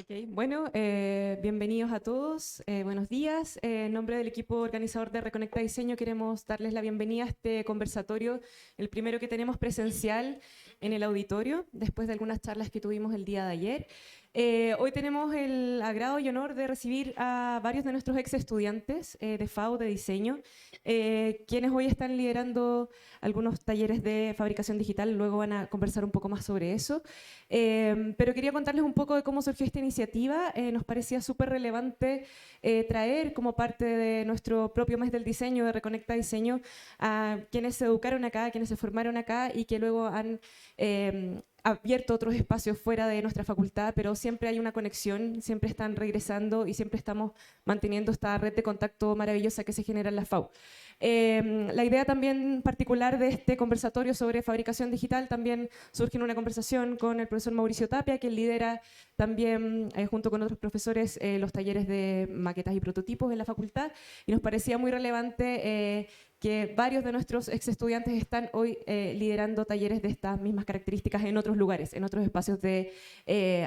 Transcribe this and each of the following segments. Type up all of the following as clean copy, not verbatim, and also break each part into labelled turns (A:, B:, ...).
A: Bueno, bienvenidos a todos, buenos días. En nombre del equipo organizador de Reconecta Diseño queremos darles la bienvenida a este conversatorio, el primero que tenemos presencial en el auditorio, después de algunas charlas que tuvimos el día de ayer. Hoy tenemos el agrado y honor de recibir a varios de nuestros ex estudiantes de FAO de diseño, quienes hoy están liderando algunos talleres de fabricación digital, luego van a conversar un poco más sobre eso. Pero quería contarles un poco de cómo surgió esta iniciativa. Nos parecía súper relevante traer como parte de nuestro propio mes del diseño, de Reconecta Diseño, a quienes se educaron acá, quienes se formaron acá y que luego han abierto otros espacios fuera de nuestra facultad, pero siempre hay una conexión, siempre están regresando y siempre estamos manteniendo esta red de contacto maravillosa que se genera en la FAU. La idea también particular de este conversatorio sobre fabricación digital también surge en una conversación con el profesor Mauricio Tapia, que lidera también, junto con otros profesores, los talleres de maquetas y prototipos en la facultad, y nos parecía muy relevante que varios de nuestros ex estudiantes están hoy liderando talleres de estas mismas características en otros lugares, en otros espacios de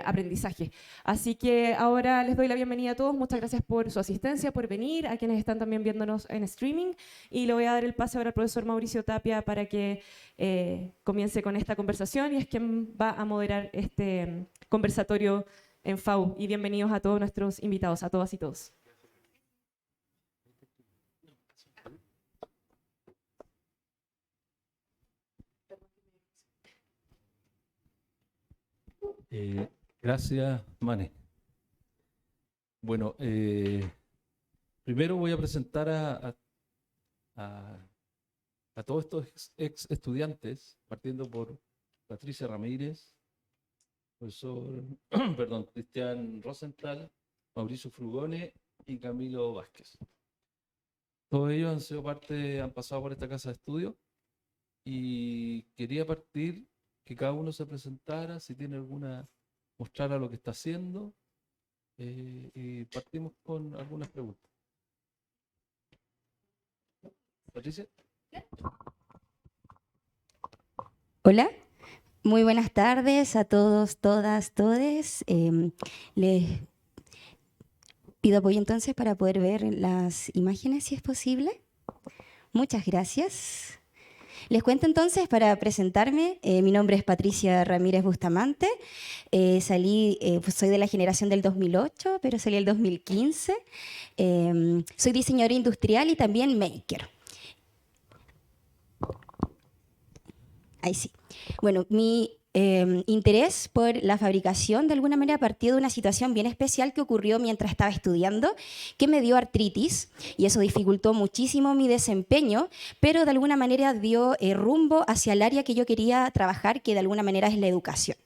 A: aprendizaje. Así que ahora les doy la bienvenida a todos, muchas gracias por su asistencia, por venir, a quienes están también viéndonos en streaming, y le voy a dar el pase ahora al profesor Mauricio Tapia para que comience con esta conversación, y es quien va a moderar este conversatorio en FAU. Y bienvenidos a todos nuestros invitados, a todas y todos.
B: Gracias, Mane. Bueno, primero voy a presentar a todos estos ex estudiantes, partiendo por Patricia Ramírez, profesor, perdón, Cristian Rosenthal, Mauricio Frugone y Camilo Vázquez. Todos ellos han sido han pasado por esta casa de estudio, y quería partir que cada uno se presentara, si tiene mostrara lo que está haciendo, y partimos con algunas preguntas. Patricia.
C: Hola, muy buenas tardes a todos, todas, todes. Les pido apoyo entonces para poder ver las imágenes, si es posible. Muchas gracias. Les cuento entonces para presentarme. Mi nombre es Patricia Ramírez Bustamante. Soy de la generación del 2008, pero salí el 2015. Soy diseñadora industrial y también maker. Ahí sí. Bueno, mi interés por la fabricación de alguna manera partió de una situación bien especial que ocurrió mientras estaba estudiando, que me dio artritis, y eso dificultó muchísimo mi desempeño, pero de alguna manera dio rumbo hacia el área que yo quería trabajar, que de alguna manera es la educación.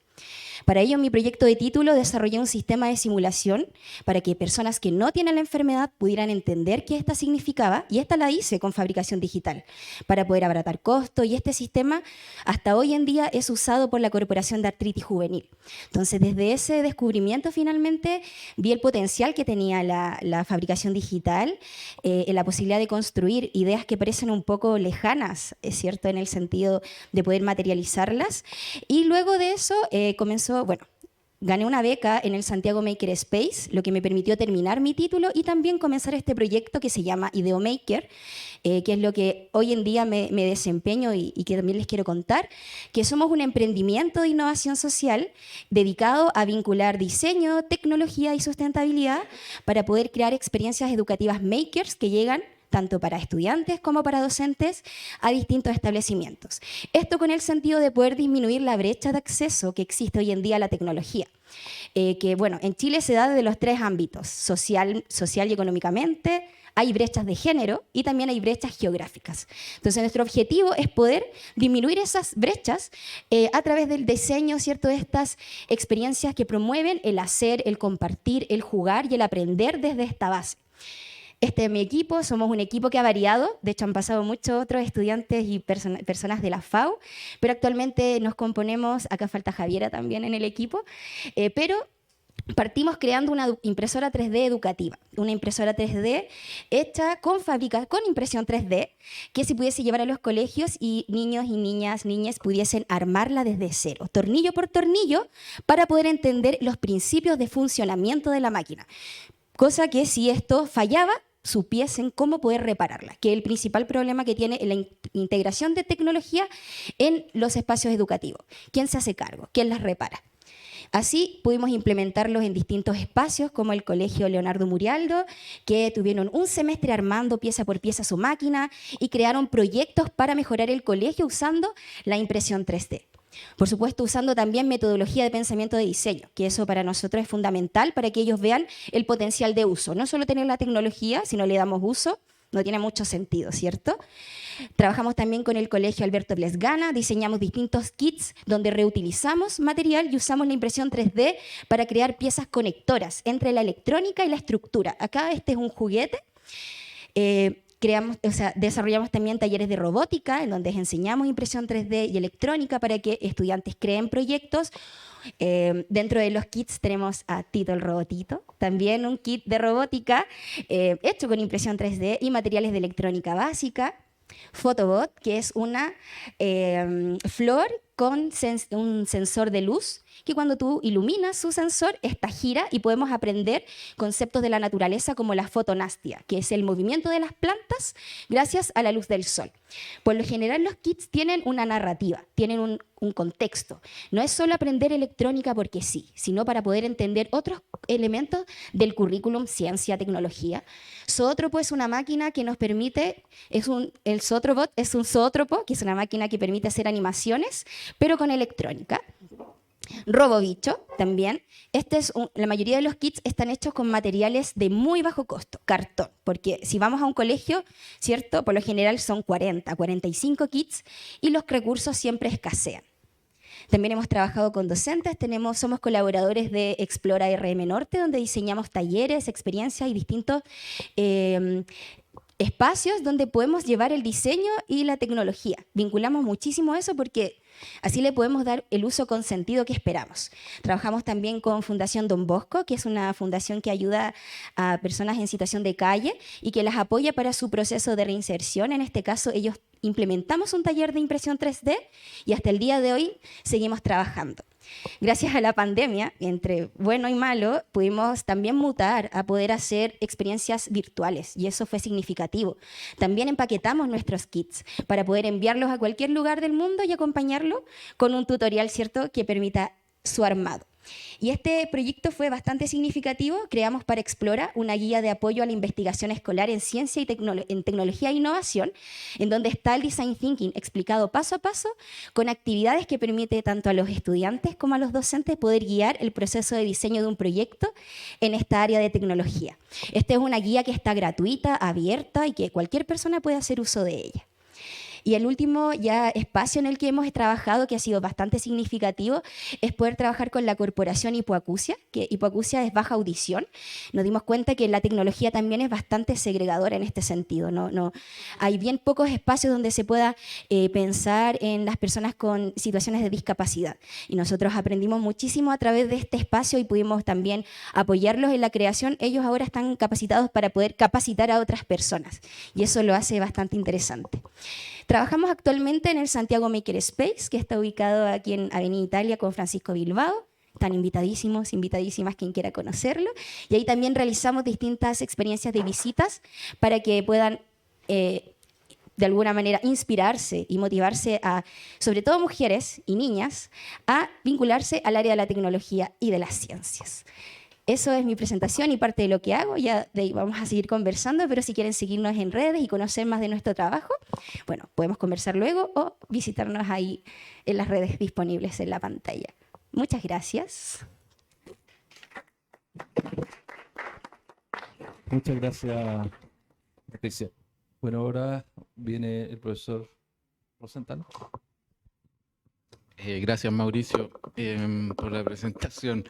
C: Para ello, en mi proyecto de título desarrollé un sistema de simulación para que personas que no tienen la enfermedad pudieran entender qué esta significaba, y esta la hice con fabricación digital para poder abaratar costos, y este sistema hasta hoy en día es usado por la Corporación de Artritis Juvenil. Entonces, desde ese descubrimiento finalmente vi el potencial que tenía la fabricación digital, en la posibilidad de construir ideas que parecen un poco lejanas, es cierto, en el sentido de poder materializarlas, y luego de eso gané una beca en el Santiago Maker Space, lo que me permitió terminar mi título y también comenzar este proyecto que se llama IdeoMaker, que es lo que hoy en día me desempeño y que también les quiero contar, que somos un emprendimiento de innovación social dedicado a vincular diseño, tecnología y sustentabilidad para poder crear experiencias educativas makers que llegan tanto para estudiantes como para docentes, a distintos establecimientos. Esto con el sentido de poder disminuir la brecha de acceso que existe hoy en día a la tecnología, que bueno, en Chile se da desde los tres ámbitos: social y económicamente, hay brechas de género y también hay brechas geográficas. Entonces, nuestro objetivo es poder disminuir esas brechas a través del diseño, ¿cierto?, de estas experiencias que promueven el hacer, el compartir, el jugar y el aprender desde esta base. Este es mi equipo, somos un equipo que ha variado, de hecho han pasado muchos otros estudiantes y personas de la FAU, pero actualmente nos componemos, acá falta Javiera también en el equipo, pero partimos creando una impresora 3D educativa, una impresora 3D hecha con impresión 3D, que se pudiese llevar a los colegios y niños y niñas pudiesen armarla desde cero, tornillo por tornillo, para poder entender los principios de funcionamiento de la máquina. Cosa que si esto fallaba, supiesen cómo poder repararla, que es el principal problema que tiene la integración de tecnología en los espacios educativos. ¿Quién se hace cargo? ¿Quién las repara? Así pudimos implementarlos en distintos espacios, como el Colegio Leonardo Murialdo, que tuvieron un semestre armando pieza por pieza su máquina y crearon proyectos para mejorar el colegio usando la impresión 3D. Por supuesto, usando también metodología de pensamiento de diseño, que eso para nosotros es fundamental para que ellos vean el potencial de uso. No solo tener la tecnología, si no le damos uso, no tiene mucho sentido, ¿cierto? Trabajamos también con el Colegio Alberto Blesgana, diseñamos distintos kits donde reutilizamos material y usamos la impresión 3D para crear piezas conectoras entre la electrónica y la estructura. Acá este es un juguete. Desarrollamos también talleres de robótica, en donde enseñamos impresión 3D y electrónica para que estudiantes creen proyectos. Dentro de los kits tenemos a Tito el Robotito, también un kit de robótica hecho con impresión 3D y materiales de electrónica básica. Photobot, que es una flor con un sensor de luz, que cuando tú iluminas su sensor, esta gira y podemos aprender conceptos de la naturaleza como la fotonastia, que es el movimiento de las plantas gracias a la luz del sol. Por lo general los kits tienen una narrativa, tienen un contexto. No es solo aprender electrónica porque sí, sino para poder entender otros elementos del currículum ciencia, tecnología. Zoótropo es una máquina que nos permite, el Zootrobot es un zoótropo, que es una máquina que permite hacer animaciones, pero con electrónica. Robobicho también. La mayoría de los kits están hechos con materiales de muy bajo costo, cartón, porque si vamos a un colegio, ¿cierto? Por lo general son 45 kits y los recursos siempre escasean. También hemos trabajado con docentes, somos colaboradores de Explora RM Norte, donde diseñamos talleres, experiencias y distintos espacios donde podemos llevar el diseño y la tecnología. Vinculamos muchísimo eso porque así le podemos dar el uso consentido que esperamos. Trabajamos también con Fundación Don Bosco, que es una fundación que ayuda a personas en situación de calle y que las apoya para su proceso de reinserción. En este caso, ellos implementamos un taller de impresión 3D y hasta el día de hoy seguimos trabajando. Gracias a la pandemia, entre bueno y malo, pudimos también mutar a poder hacer experiencias virtuales y eso fue significativo. También empaquetamos nuestros kits para poder enviarlos a cualquier lugar del mundo y acompañarlo con un tutorial, ¿cierto?, que permita su armado. Y este proyecto fue bastante significativo. Creamos para Explora una guía de apoyo a la investigación escolar en ciencia y en tecnología e innovación, en donde está el Design Thinking explicado paso a paso, con actividades que permite tanto a los estudiantes como a los docentes poder guiar el proceso de diseño de un proyecto en esta área de tecnología. Esta es una guía que está gratuita, abierta y que cualquier persona puede hacer uso de ella. Y el último ya espacio en el que hemos trabajado, que ha sido bastante significativo, es poder trabajar con la corporación Hipoacusia, que Hipoacusia es baja audición. Nos dimos cuenta que la tecnología también es bastante segregadora en este sentido. Hay bien pocos espacios donde se pueda pensar en las personas con situaciones de discapacidad. Y nosotros aprendimos muchísimo a través de este espacio y pudimos también apoyarlos en la creación. Ellos ahora están capacitados para poder capacitar a otras personas. Y eso lo hace bastante interesante. Trabajamos actualmente en el Santiago Makerspace, que está ubicado aquí en Avenida Italia con Francisco Bilbao. Están invitadísimos, invitadísimas quien quiera conocerlo. Y ahí también realizamos distintas experiencias de visitas para que puedan, de alguna manera, inspirarse y motivarse a, sobre todo mujeres y niñas, a vincularse al área de la tecnología y de las ciencias. Eso es mi presentación y parte de lo que hago. Ya de ahí vamos a seguir conversando, pero si quieren seguirnos en redes y conocer más de nuestro trabajo, bueno, podemos conversar luego o visitarnos ahí en las redes disponibles en la pantalla. Muchas gracias.
B: Muchas gracias, Patricia. Bueno, ahora viene el profesor Rosenthal.
D: Gracias, Mauricio, por la presentación.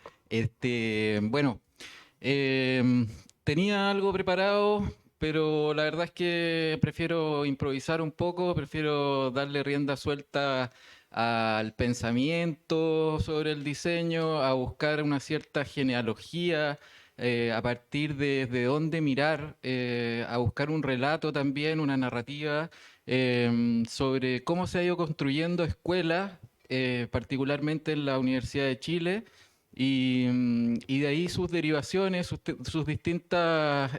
D: Tenía algo preparado, pero la verdad es que prefiero improvisar un poco, prefiero darle rienda suelta al pensamiento sobre el diseño, a buscar una cierta genealogía, a partir de dónde mirar, a buscar un relato también, una narrativa sobre cómo se ha ido construyendo escuelas, particularmente en la Universidad de Chile, y de ahí sus derivaciones, sus distintas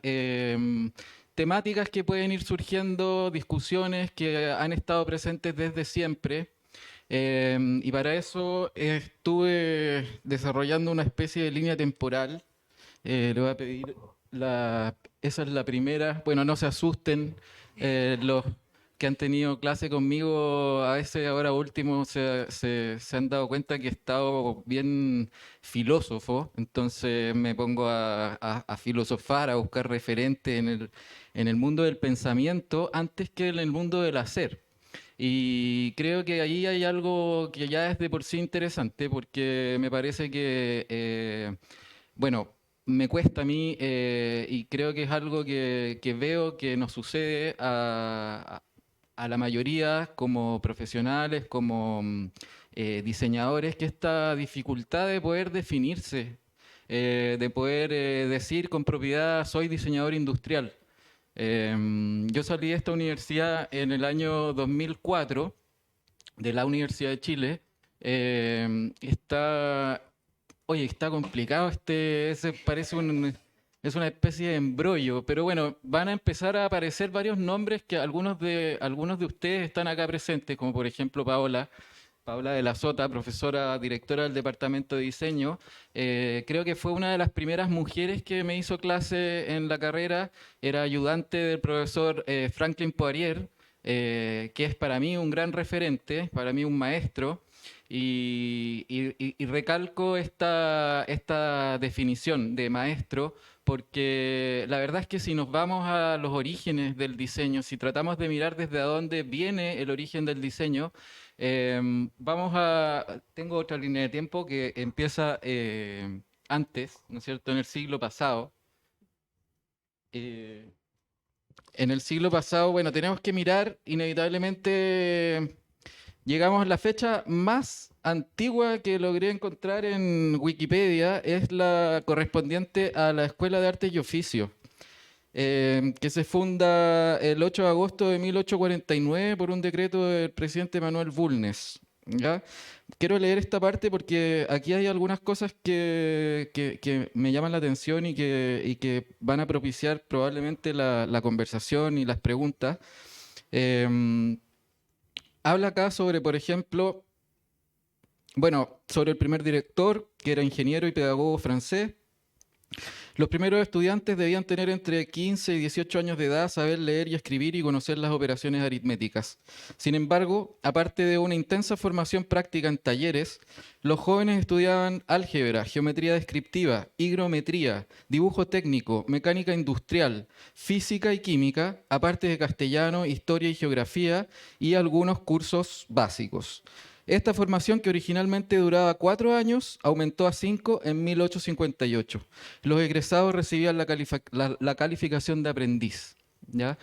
D: temáticas que pueden ir surgiendo, discusiones que han estado presentes desde siempre. Y para eso estuve desarrollando una especie de línea temporal. Le voy a pedir esa es la primera. Bueno, no se asusten, los que han tenido clase conmigo, a veces ahora último se han dado cuenta que he estado bien filósofo, entonces me pongo a filosofar, a buscar referentes en el mundo del pensamiento antes que en el mundo del hacer. Y creo que ahí hay algo que ya es de por sí interesante, porque me parece que, bueno, me cuesta a mí y creo que es algo que veo que nos sucede a la mayoría como profesionales, como diseñadores, que esta dificultad de poder definirse, de poder decir con propiedad soy diseñador industrial. Yo salí de esta universidad en el año 2004, de la Universidad de Chile. Oye, está complicado parece es una especie de embrollo, pero bueno, van a empezar a aparecer varios nombres que algunos de ustedes están acá presentes, como por ejemplo Paola de la Sota, profesora directora del Departamento de Diseño. Creo que fue una de las primeras mujeres que me hizo clase en la carrera. Era ayudante del profesor Franklin Poirier, que es para mí un gran referente, para mí un maestro. Y recalco esta definición de maestro, porque la verdad es que si nos vamos a los orígenes del diseño, si tratamos de mirar desde dónde viene el origen del diseño, tengo otra línea de tiempo que empieza antes, ¿no es cierto?, en el siglo pasado. En el siglo pasado, bueno, tenemos que mirar inevitablemente. Llegamos a la fecha más antigua que logré encontrar en Wikipedia, es la correspondiente a la Escuela de Artes y Oficios, que se funda el 8 de agosto de 1849 por un decreto del presidente Manuel Bulnes. ¿Ya? Quiero leer esta parte porque aquí hay algunas cosas que me llaman la atención y que van a propiciar probablemente la conversación y las preguntas. Habla acá sobre, por ejemplo, bueno, sobre el primer director, que era ingeniero y pedagogo francés. Los primeros estudiantes debían tener entre 15 y 18 años de edad, saber leer y escribir y conocer las operaciones aritméticas. Sin embargo, aparte de una intensa formación práctica en talleres, los jóvenes estudiaban álgebra, geometría descriptiva, higrometría, dibujo técnico, mecánica industrial, física y química, aparte de castellano, historia y geografía y algunos cursos básicos. Esta formación, que originalmente duraba 4 años, aumentó a 5 en 1858. Los egresados recibían la calificación de aprendiz. ¿Ya?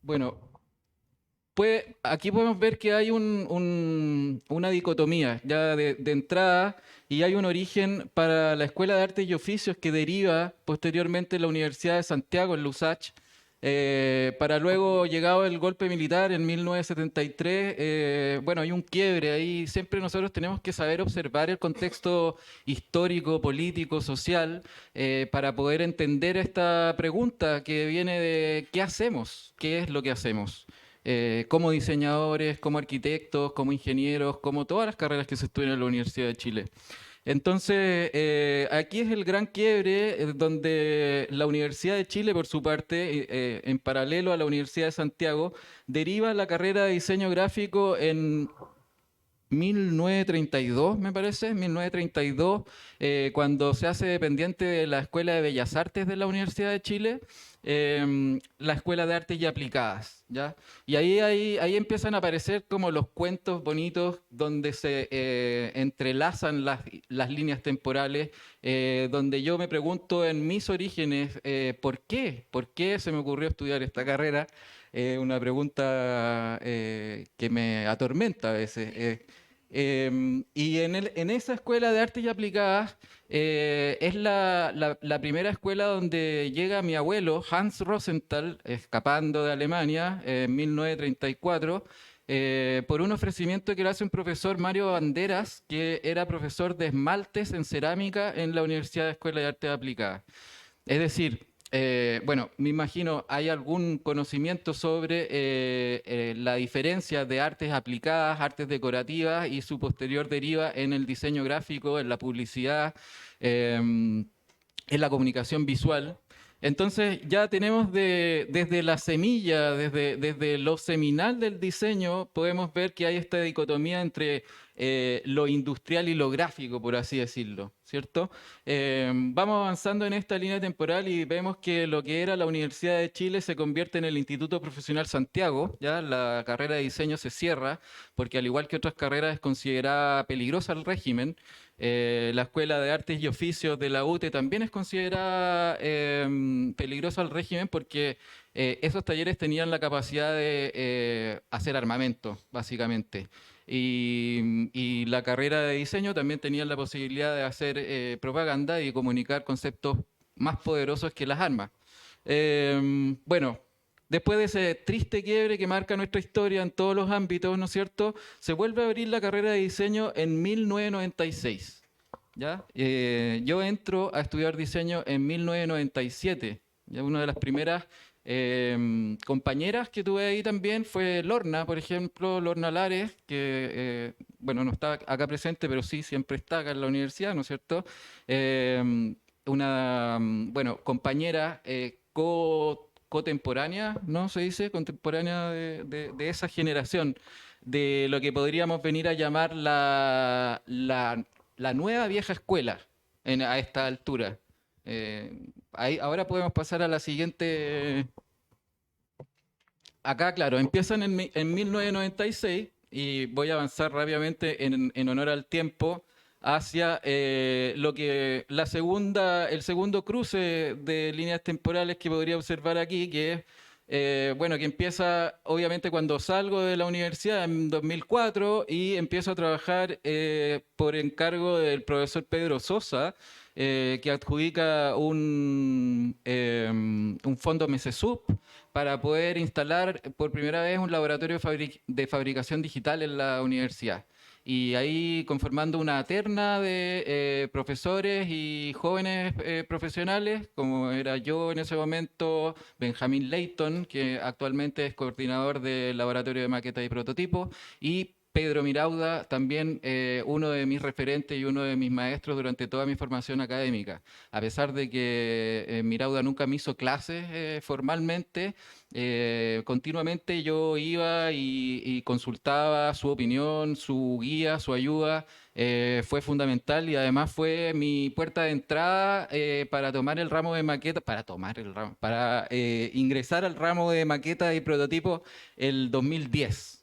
D: Bueno, aquí podemos ver que hay una dicotomía ya de entrada, y hay un origen para la Escuela de Artes y Oficios que deriva posteriormente en la Universidad de Santiago, en la USACH, para luego, llegado el golpe militar en 1973, bueno, hay un quiebre ahí. Siempre nosotros tenemos que saber observar el contexto histórico, político, social, para poder entender esta pregunta que viene de ¿qué hacemos? ¿Qué es lo que hacemos? Como diseñadores, como arquitectos, como ingenieros, como todas las carreras que se estudian en la Universidad de Chile. Entonces, aquí es el gran quiebre, donde la Universidad de Chile, por su parte, en paralelo a la Universidad de Santiago, deriva la carrera de diseño gráfico en 1932, me parece, 1932, cuando se hace dependiente de la Escuela de Bellas Artes de la Universidad de Chile, la Escuela de Artes y Aplicadas, ¿ya? Y ahí empiezan a aparecer como los cuentos bonitos donde se entrelazan las líneas temporales, donde yo me pregunto en mis orígenes, ¿por qué? ¿Por qué se me ocurrió estudiar esta carrera? una pregunta que me atormenta a veces. Y en esa escuela de artes y aplicadas es la primera escuela donde llega mi abuelo, Hans Rosenthal, escapando de Alemania en 1934, por un ofrecimiento que le hace un profesor, Mario Banderas, que era profesor de esmaltes en cerámica en la Universidad de Escuela de Artes Aplicadas. Es decir, bueno, me imagino, ¿hay algún conocimiento sobre la diferencia de artes aplicadas, artes decorativas y su posterior deriva en el diseño gráfico, en la publicidad, en la comunicación visual? Entonces ya tenemos desde la semilla, desde lo seminal del diseño, podemos ver que hay esta dicotomía entre lo industrial y lo gráfico, por así decirlo, ¿cierto? Vamos avanzando en esta línea temporal y vemos que lo que era la Universidad de Chile se convierte en el Instituto Profesional Santiago, ¿ya? La carrera de diseño se cierra porque, al igual que otras carreras, es considerada peligrosa al régimen. La Escuela de Artes y Oficios de la UTE también es considerada peligrosa al régimen porque esos talleres tenían la capacidad de hacer armamento, básicamente. Y la carrera de diseño también tenía la posibilidad de hacer propaganda y comunicar conceptos más poderosos que las armas. Bueno, después de ese triste quiebre que marca nuestra historia en todos los ámbitos, ¿no es cierto?, se vuelve a abrir la carrera de diseño en 1996. ¿Ya? Yo entro a estudiar diseño en 1997. ¿Ya? Una de las primeras compañeras que tuve ahí también fue Lorna, por ejemplo, Lorna Lares, que, bueno, no está acá presente, pero sí siempre está acá en la universidad, ¿no es cierto? Una, bueno, compañera contemporánea, ¿no? Se dice, contemporánea de esa generación, de lo que podríamos venir a llamar la nueva vieja escuela a esta altura. Ahora podemos pasar a la siguiente. Acá, claro, empiezan en 1996 y voy a avanzar rápidamente en honor al tiempo hacia lo que el segundo cruce de líneas temporales que podría observar aquí, que es bueno, que empieza obviamente cuando salgo de la universidad en 2004 y empiezo a trabajar por encargo del profesor Pedro Sosa, que adjudica un fondo MESESUP para poder instalar por primera vez un laboratorio de fabricación digital en la universidad. Y ahí conformando una terna de profesores y jóvenes profesionales, como era yo en ese momento, Benjamín Leighton, que actualmente es coordinador del laboratorio de maquetas y prototipos, y Pedro Mirauda, también uno de mis referentes y uno de mis maestros durante toda mi formación académica. A pesar de que Mirauda nunca me hizo clases formalmente, continuamente yo iba y consultaba su opinión, su guía, su ayuda. Fue fundamental y además fue mi puerta de entrada para tomar el ramo de maqueta, para ingresar al ramo de maqueta y prototipo el 2010.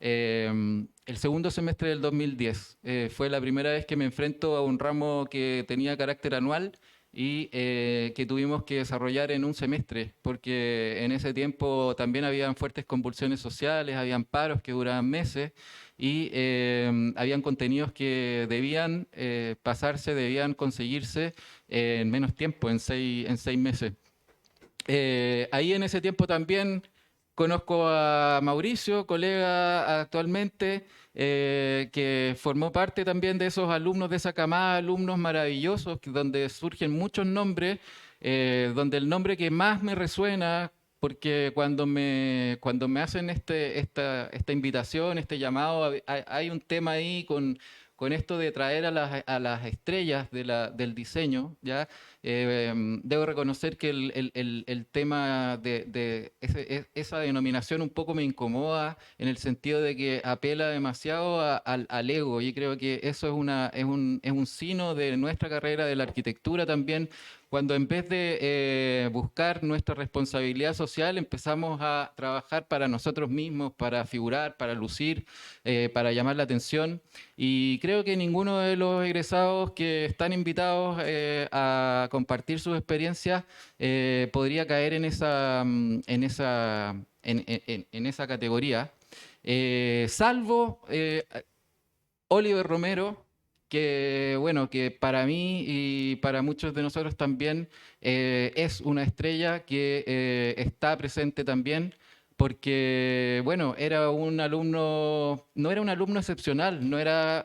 D: El segundo semestre del 2010 fue la primera vez que me enfrento a un ramo que tenía carácter anual y que tuvimos que desarrollar en un semestre, porque en ese tiempo también habían fuertes convulsiones sociales, habían paros que duraban meses y habían contenidos que debían pasarse, debían conseguirse en menos tiempo, en seis meses. Ahí en ese tiempo también conozco a Mauricio, colega actualmente, que formó parte también de esos alumnos, de esa camada de alumnos maravillosos, donde surgen muchos nombres, donde el nombre que más me resuena, porque cuando me hacen esta invitación, este llamado, hay un tema ahí con esto de traer a las estrellas del diseño, ¿ya? Debo reconocer que el tema de esa denominación un poco me incomoda en el sentido de que apela demasiado al ego. Y creo que eso es un sino de nuestra carrera, de la arquitectura también, cuando en vez de buscar nuestra responsabilidad social, empezamos a trabajar para nosotros mismos, para figurar, para lucir, para llamar la atención. Y creo que ninguno de los egresados que están invitados a compartir sus experiencias podría caer en esa en esa categoría, salvo Oliver Romero, que bueno, que para mí y para muchos de nosotros también es una estrella que está presente también, porque bueno, era un alumno, no era un alumno excepcional, no era, a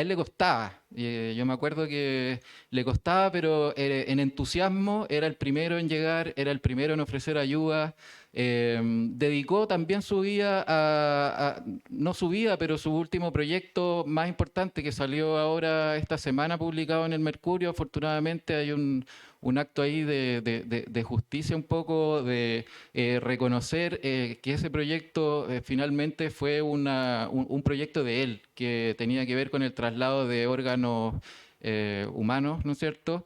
D: él le costaba. Yo me acuerdo que le costaba, pero en entusiasmo era el primero en llegar, era el primero en ofrecer ayuda. Dedicó también su vida no su vida, pero su último proyecto más importante que salió ahora esta semana publicado en el Mercurio. Afortunadamente hay un acto ahí de justicia un poco, de reconocer que ese proyecto finalmente fue un proyecto de él, que tenía que ver con el traslado de órganos humanos, ¿no es cierto?,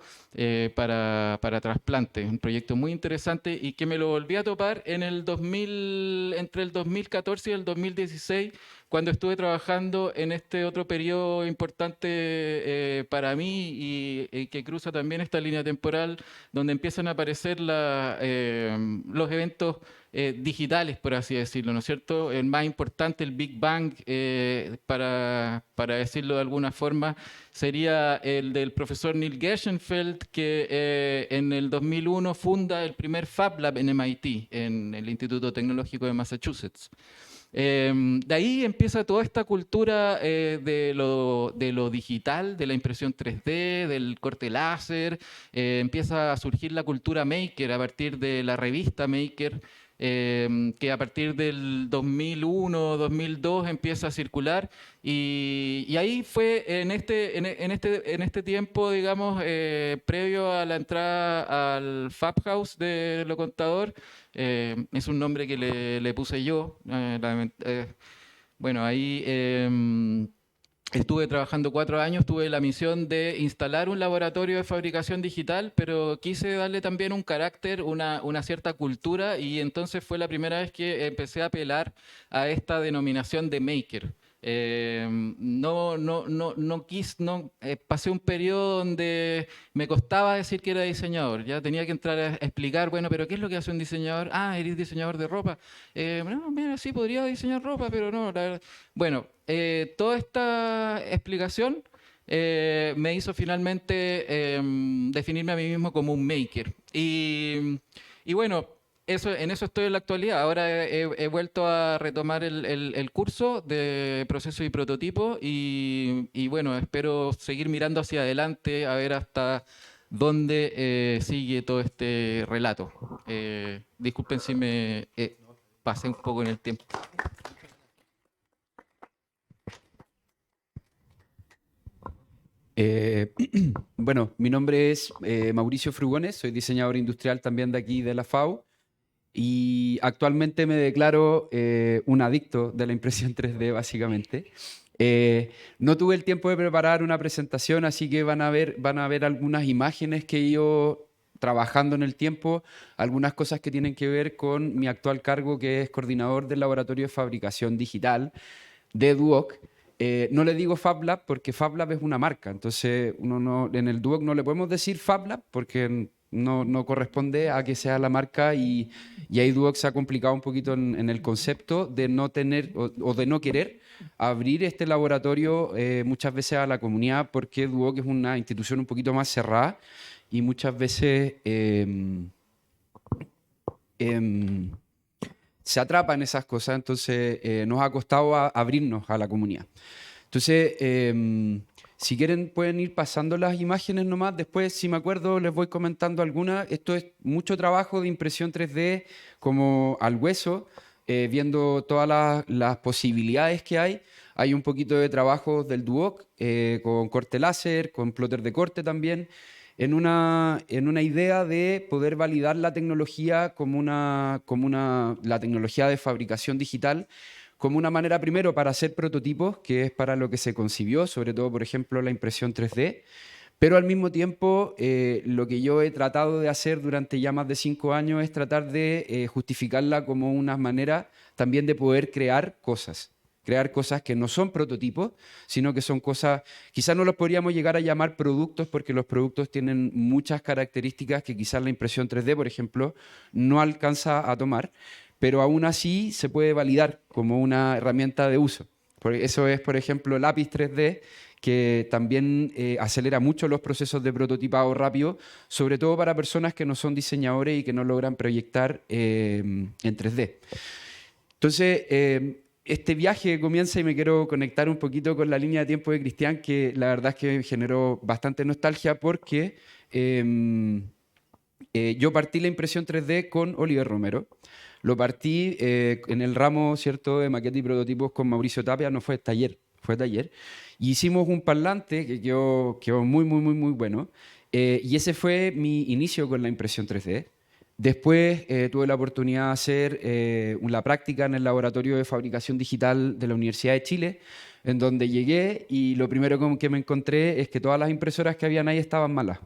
D: para trasplante. Un proyecto muy interesante y que me lo volví a topar en el 2000, entre el 2014 y el 2016, cuando estuve trabajando en este otro periodo importante para mí y que cruza también esta línea temporal, donde empiezan a aparecer los eventos digitales, por así decirlo, ¿no es cierto? El más importante, el Big Bang, para decirlo de alguna forma, sería el del profesor Neil Gershenfeld, que en el 2001 funda el primer Fab Lab en MIT, en el Instituto Tecnológico de Massachusetts. De ahí empieza toda esta cultura de lo digital, de la impresión 3D, del corte láser. Empieza a surgir la cultura maker a partir de la revista Maker, que a partir del 2001, 2002 empieza a circular. Y ahí fue en este tiempo, digamos, previo a la entrada al Fab House de Lo Contador. Es un nombre que le puse yo. Bueno, ahí estuve trabajando 4 años, tuve la misión de instalar un laboratorio de fabricación digital, pero quise darle también un carácter, una cierta cultura, y entonces fue la primera vez que empecé a apelar a esta denominación de maker. Pasé un periodo donde me costaba decir que era diseñador. Ya tenía que entrar a explicar, bueno, pero ¿qué es lo que hace un diseñador? Ah, eres diseñador de ropa. No, mira, sí, podría diseñar ropa, pero no, la verdad. Bueno, toda esta explicación me hizo finalmente definirme a mí mismo como un maker. Y bueno, en eso estoy en la actualidad. Ahora he vuelto a retomar el curso de proceso y prototipo y bueno, espero seguir mirando hacia adelante a ver hasta dónde sigue todo este relato. Disculpen si me pasé un poco en el tiempo.
E: Bueno, mi nombre es Mauricio Frugones, soy diseñador industrial también de aquí de la FAU y actualmente me declaro un adicto de la impresión 3D básicamente. No tuve el tiempo de preparar una presentación, así que van a ver algunas imágenes que he ido trabajando en el tiempo, algunas cosas que tienen que ver con mi actual cargo, que es coordinador del laboratorio de fabricación digital de Duoc. No le digo Fab Lab porque Fab Lab es una marca, entonces en el Duoc no le podemos decir Fab Lab porque no corresponde a que sea la marca y ahí Duoc se ha complicado un poquito en el concepto de no tener o de no querer abrir este laboratorio muchas veces a la comunidad, porque Duoc es una institución un poquito más cerrada y muchas veces se atrapa en esas cosas, entonces nos ha costado abrirnos a la comunidad. Entonces, si quieren pueden ir pasando las imágenes nomás, después si me acuerdo les voy comentando algunas. Esto es mucho trabajo de impresión 3D como al hueso, viendo todas las posibilidades que hay. Hay un poquito de trabajo del Duoc con corte láser, con plotter de corte también, en una idea de poder validar la tecnología la tecnología de fabricación digital, como una manera primero para hacer prototipos, que es para lo que se concibió, sobre todo, por ejemplo, la impresión 3D, pero al mismo tiempo lo que yo he tratado de hacer durante ya más de 5 años es tratar de justificarla como una manera también de poder crear cosas. crear cosas que no son prototipos, sino que son cosas, quizás no los podríamos llegar a llamar productos porque los productos tienen muchas características que quizás la impresión 3D, por ejemplo, no alcanza a tomar, pero aún así se puede validar como una herramienta de uso. Eso es, por ejemplo, lápiz 3D, que también acelera mucho los procesos de prototipado rápido, sobre todo para personas que no son diseñadores y que no logran proyectar en 3D. Entonces, este viaje comienza y me quiero conectar un poquito con la línea de tiempo de Cristian, que la verdad es que me generó bastante nostalgia porque yo partí la impresión 3D con Oliver Romero. Lo partí en el ramo, ¿cierto?, de maqueta y prototipos con Mauricio Tapia, no fue taller, fue taller. Y hicimos un parlante que quedó muy, muy, muy, muy bueno. Y ese fue mi inicio con la impresión 3D. Después tuve la oportunidad de hacer la práctica en el laboratorio de fabricación digital de la Universidad de Chile, en donde llegué y lo primero que me encontré es que todas las impresoras que habían ahí estaban malas.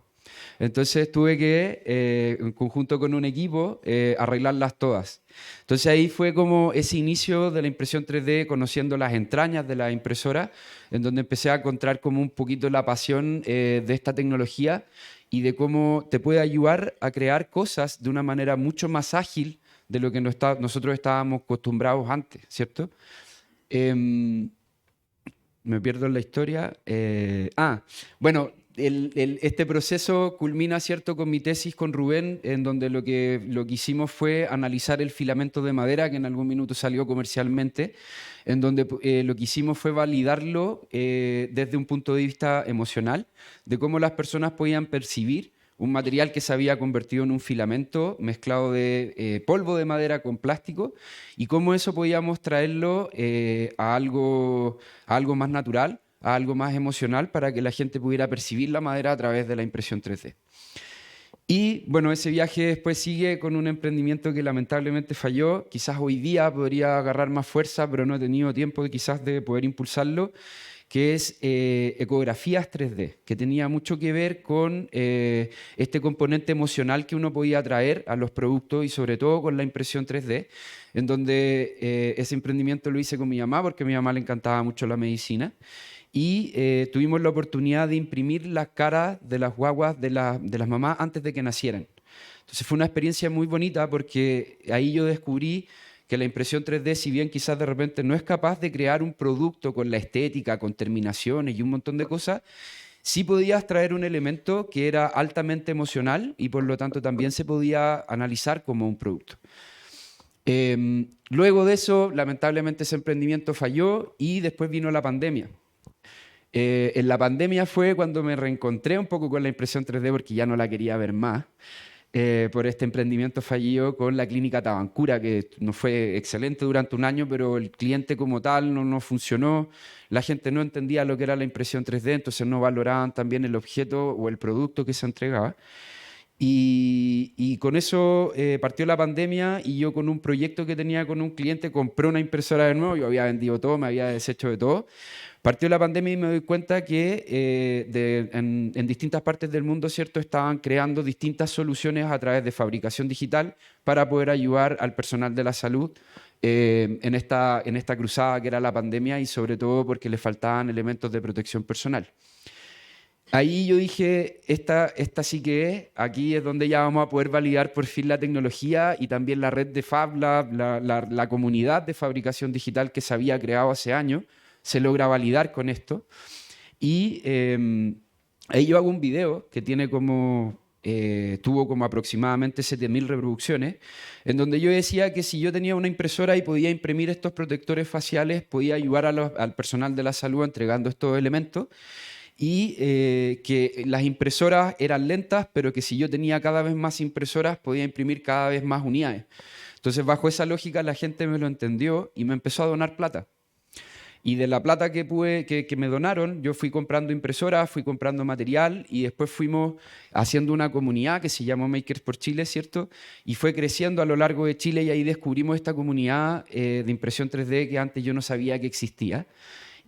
E: Entonces tuve que, en conjunto con un equipo, arreglarlas todas. Entonces ahí fue como ese inicio de la impresión 3D, conociendo las entrañas de la impresora, en donde empecé a encontrar como un poquito la pasión de esta tecnología y de cómo te puede ayudar a crear cosas de una manera mucho más ágil de lo que nosotros estábamos acostumbrados antes, ¿cierto? Me pierdo en la historia. Bueno, este proceso culmina, ¿cierto?, con mi tesis con Rubén, en donde lo que hicimos fue analizar el filamento de madera, que en algún minuto salió comercialmente, en donde lo que hicimos fue validarlo desde un punto de vista emocional, de cómo las personas podían percibir un material que se había convertido en un filamento mezclado de polvo de madera con plástico, y cómo eso podíamos traerlo a algo más natural, a algo más emocional, para que la gente pudiera percibir la madera a través de la impresión 3D. Y bueno, ese viaje después sigue con un emprendimiento que lamentablemente falló. Quizás hoy día podría agarrar más fuerza, pero no he tenido tiempo quizás de poder impulsarlo, que es ecografías 3D, que tenía mucho que ver con este componente emocional que uno podía traer a los productos y sobre todo con la impresión 3D, en donde ese emprendimiento lo hice con mi mamá porque a mi mamá le encantaba mucho la medicina. Y tuvimos la oportunidad de imprimir las caras de las guaguas de las mamás antes de que nacieran. Entonces fue una experiencia muy bonita porque ahí yo descubrí que la impresión 3D, si bien quizás de repente no es capaz de crear un producto con la estética, con terminaciones y un montón de cosas, sí podías traer un elemento que era altamente emocional y por lo tanto también se podía analizar como un producto. Luego de eso, lamentablemente ese emprendimiento falló y después vino la pandemia. En la pandemia fue cuando me reencontré un poco con la impresión 3D porque ya no la quería ver más, por este emprendimiento fallido con la clínica Tabancura, que nos fue excelente durante un año, pero el cliente como tal no funcionó, la gente no entendía lo que era la impresión 3D, entonces no valoraban también el objeto o el producto que se entregaba. Y con eso partió la pandemia y yo con un proyecto que tenía con un cliente compré una impresora de nuevo, yo había vendido todo, me había deshecho de todo. Partió la pandemia y me doy cuenta que en distintas partes del mundo, ¿cierto?, estaban creando distintas soluciones a través de fabricación digital para poder ayudar al personal de la salud en esta cruzada que era la pandemia y sobre todo porque le faltaban elementos de protección personal. Ahí yo dije, esta sí que es, aquí es donde ya vamos a poder validar por fin la tecnología y también la red de FabLab, la comunidad de fabricación digital que se había creado hace años, se logra validar con esto. Y ahí yo hago un video que tiene tuvo como aproximadamente 7.000 reproducciones, en donde yo decía que si yo tenía una impresora y podía imprimir estos protectores faciales, podía ayudar al personal de la salud entregando estos elementos. Y que las impresoras eran lentas, pero que si yo tenía cada vez más impresoras, podía imprimir cada vez más unidades. Entonces, bajo esa lógica, la gente me lo entendió y me empezó a donar plata. Y de la plata que me donaron, yo fui comprando impresoras, fui comprando material y después fuimos haciendo una comunidad que se llamó Makers por Chile, ¿cierto? Y fue creciendo a lo largo de Chile y ahí descubrimos esta comunidad de impresión 3D que antes yo no sabía que existía.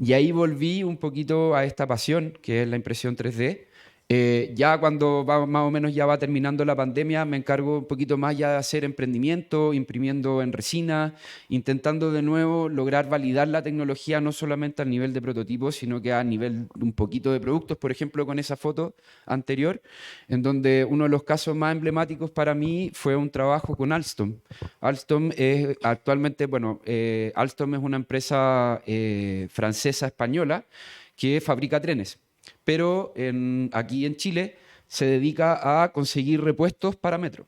E: Y ahí volví un poquito a esta pasión, que es la impresión 3D, Ya cuando más o menos ya va terminando la pandemia, me encargo un poquito más ya de hacer emprendimiento, imprimiendo en resina, intentando de nuevo lograr validar la tecnología no solamente a nivel de prototipos, sino que a nivel de un poquito de productos. Por ejemplo, con esa foto anterior, en donde uno de los casos más emblemáticos para mí fue un trabajo con Alstom. Alstom es actualmente, bueno, Alstom es una empresa francesa-española que fabrica trenes, pero aquí en Chile se dedica a conseguir repuestos para metro.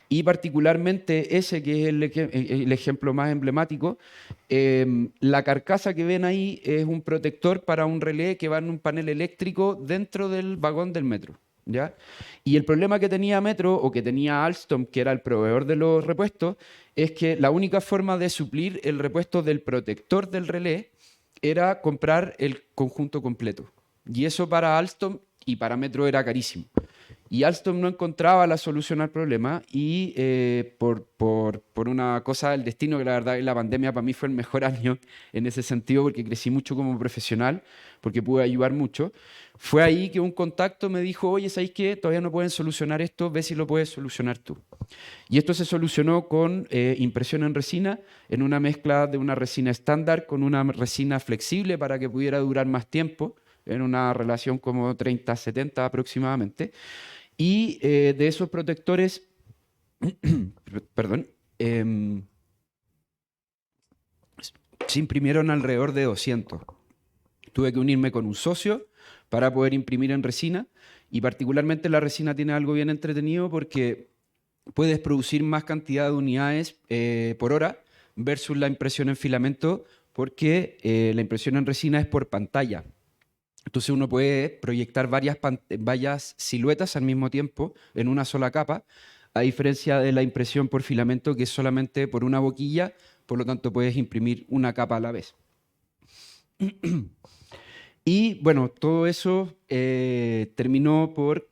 E: Y particularmente ese, que es el ejemplo más emblemático, la carcasa que ven ahí es un protector para un relé que va en un panel eléctrico dentro del vagón del metro, ¿ya? Y el problema que tenía Metro, o que tenía Alstom, que era el proveedor de los repuestos, es que la única forma de suplir el repuesto del protector del relé era comprar el conjunto completo. Y eso para Alstom y para Metro era carísimo. Y Alstom no encontraba la solución al problema y por una cosa del destino, que la verdad la pandemia para mí fue el mejor año en ese sentido, porque crecí mucho como profesional, porque pude ayudar mucho, fue ahí que un contacto me dijo: oye, ¿sabéis qué? Todavía no pueden solucionar esto, ve si lo puedes solucionar tú. Y esto se solucionó con impresión en resina, en una mezcla de una resina estándar con una resina flexible para que pudiera durar más tiempo, en una relación como 30-70 aproximadamente. Y de esos protectores, perdón, se imprimieron alrededor de 200. Tuve que unirme con un socio para poder imprimir en resina, y particularmente la resina tiene algo bien entretenido porque puedes producir más cantidad de unidades por hora versus la impresión en filamento, porque la impresión en resina es por pantalla. Entonces uno puede proyectar varias siluetas al mismo tiempo en una sola capa, a diferencia de la impresión por filamento, que es solamente por una boquilla, por lo tanto puedes imprimir una capa a la vez. Y bueno, todo eso terminó por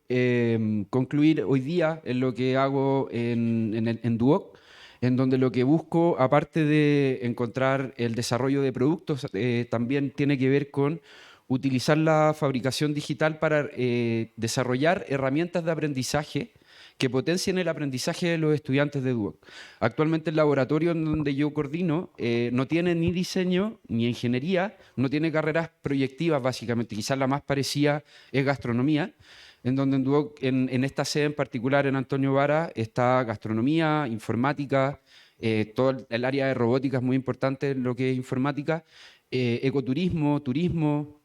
E: concluir hoy día en lo que hago en Duoc, en donde lo que busco, aparte de encontrar el desarrollo de productos, también tiene que ver con utilizar la fabricación digital para desarrollar herramientas de aprendizaje que potencien el aprendizaje de los estudiantes de Duoc. Actualmente el laboratorio en donde yo coordino no tiene ni diseño ni ingeniería, no tiene carreras proyectivas básicamente. Quizás la más parecida es gastronomía, en donde en Duoc, en esta sede en particular, en Antonio Vara, está gastronomía, informática, todo el área de robótica es muy importante en lo que es informática, ecoturismo, turismo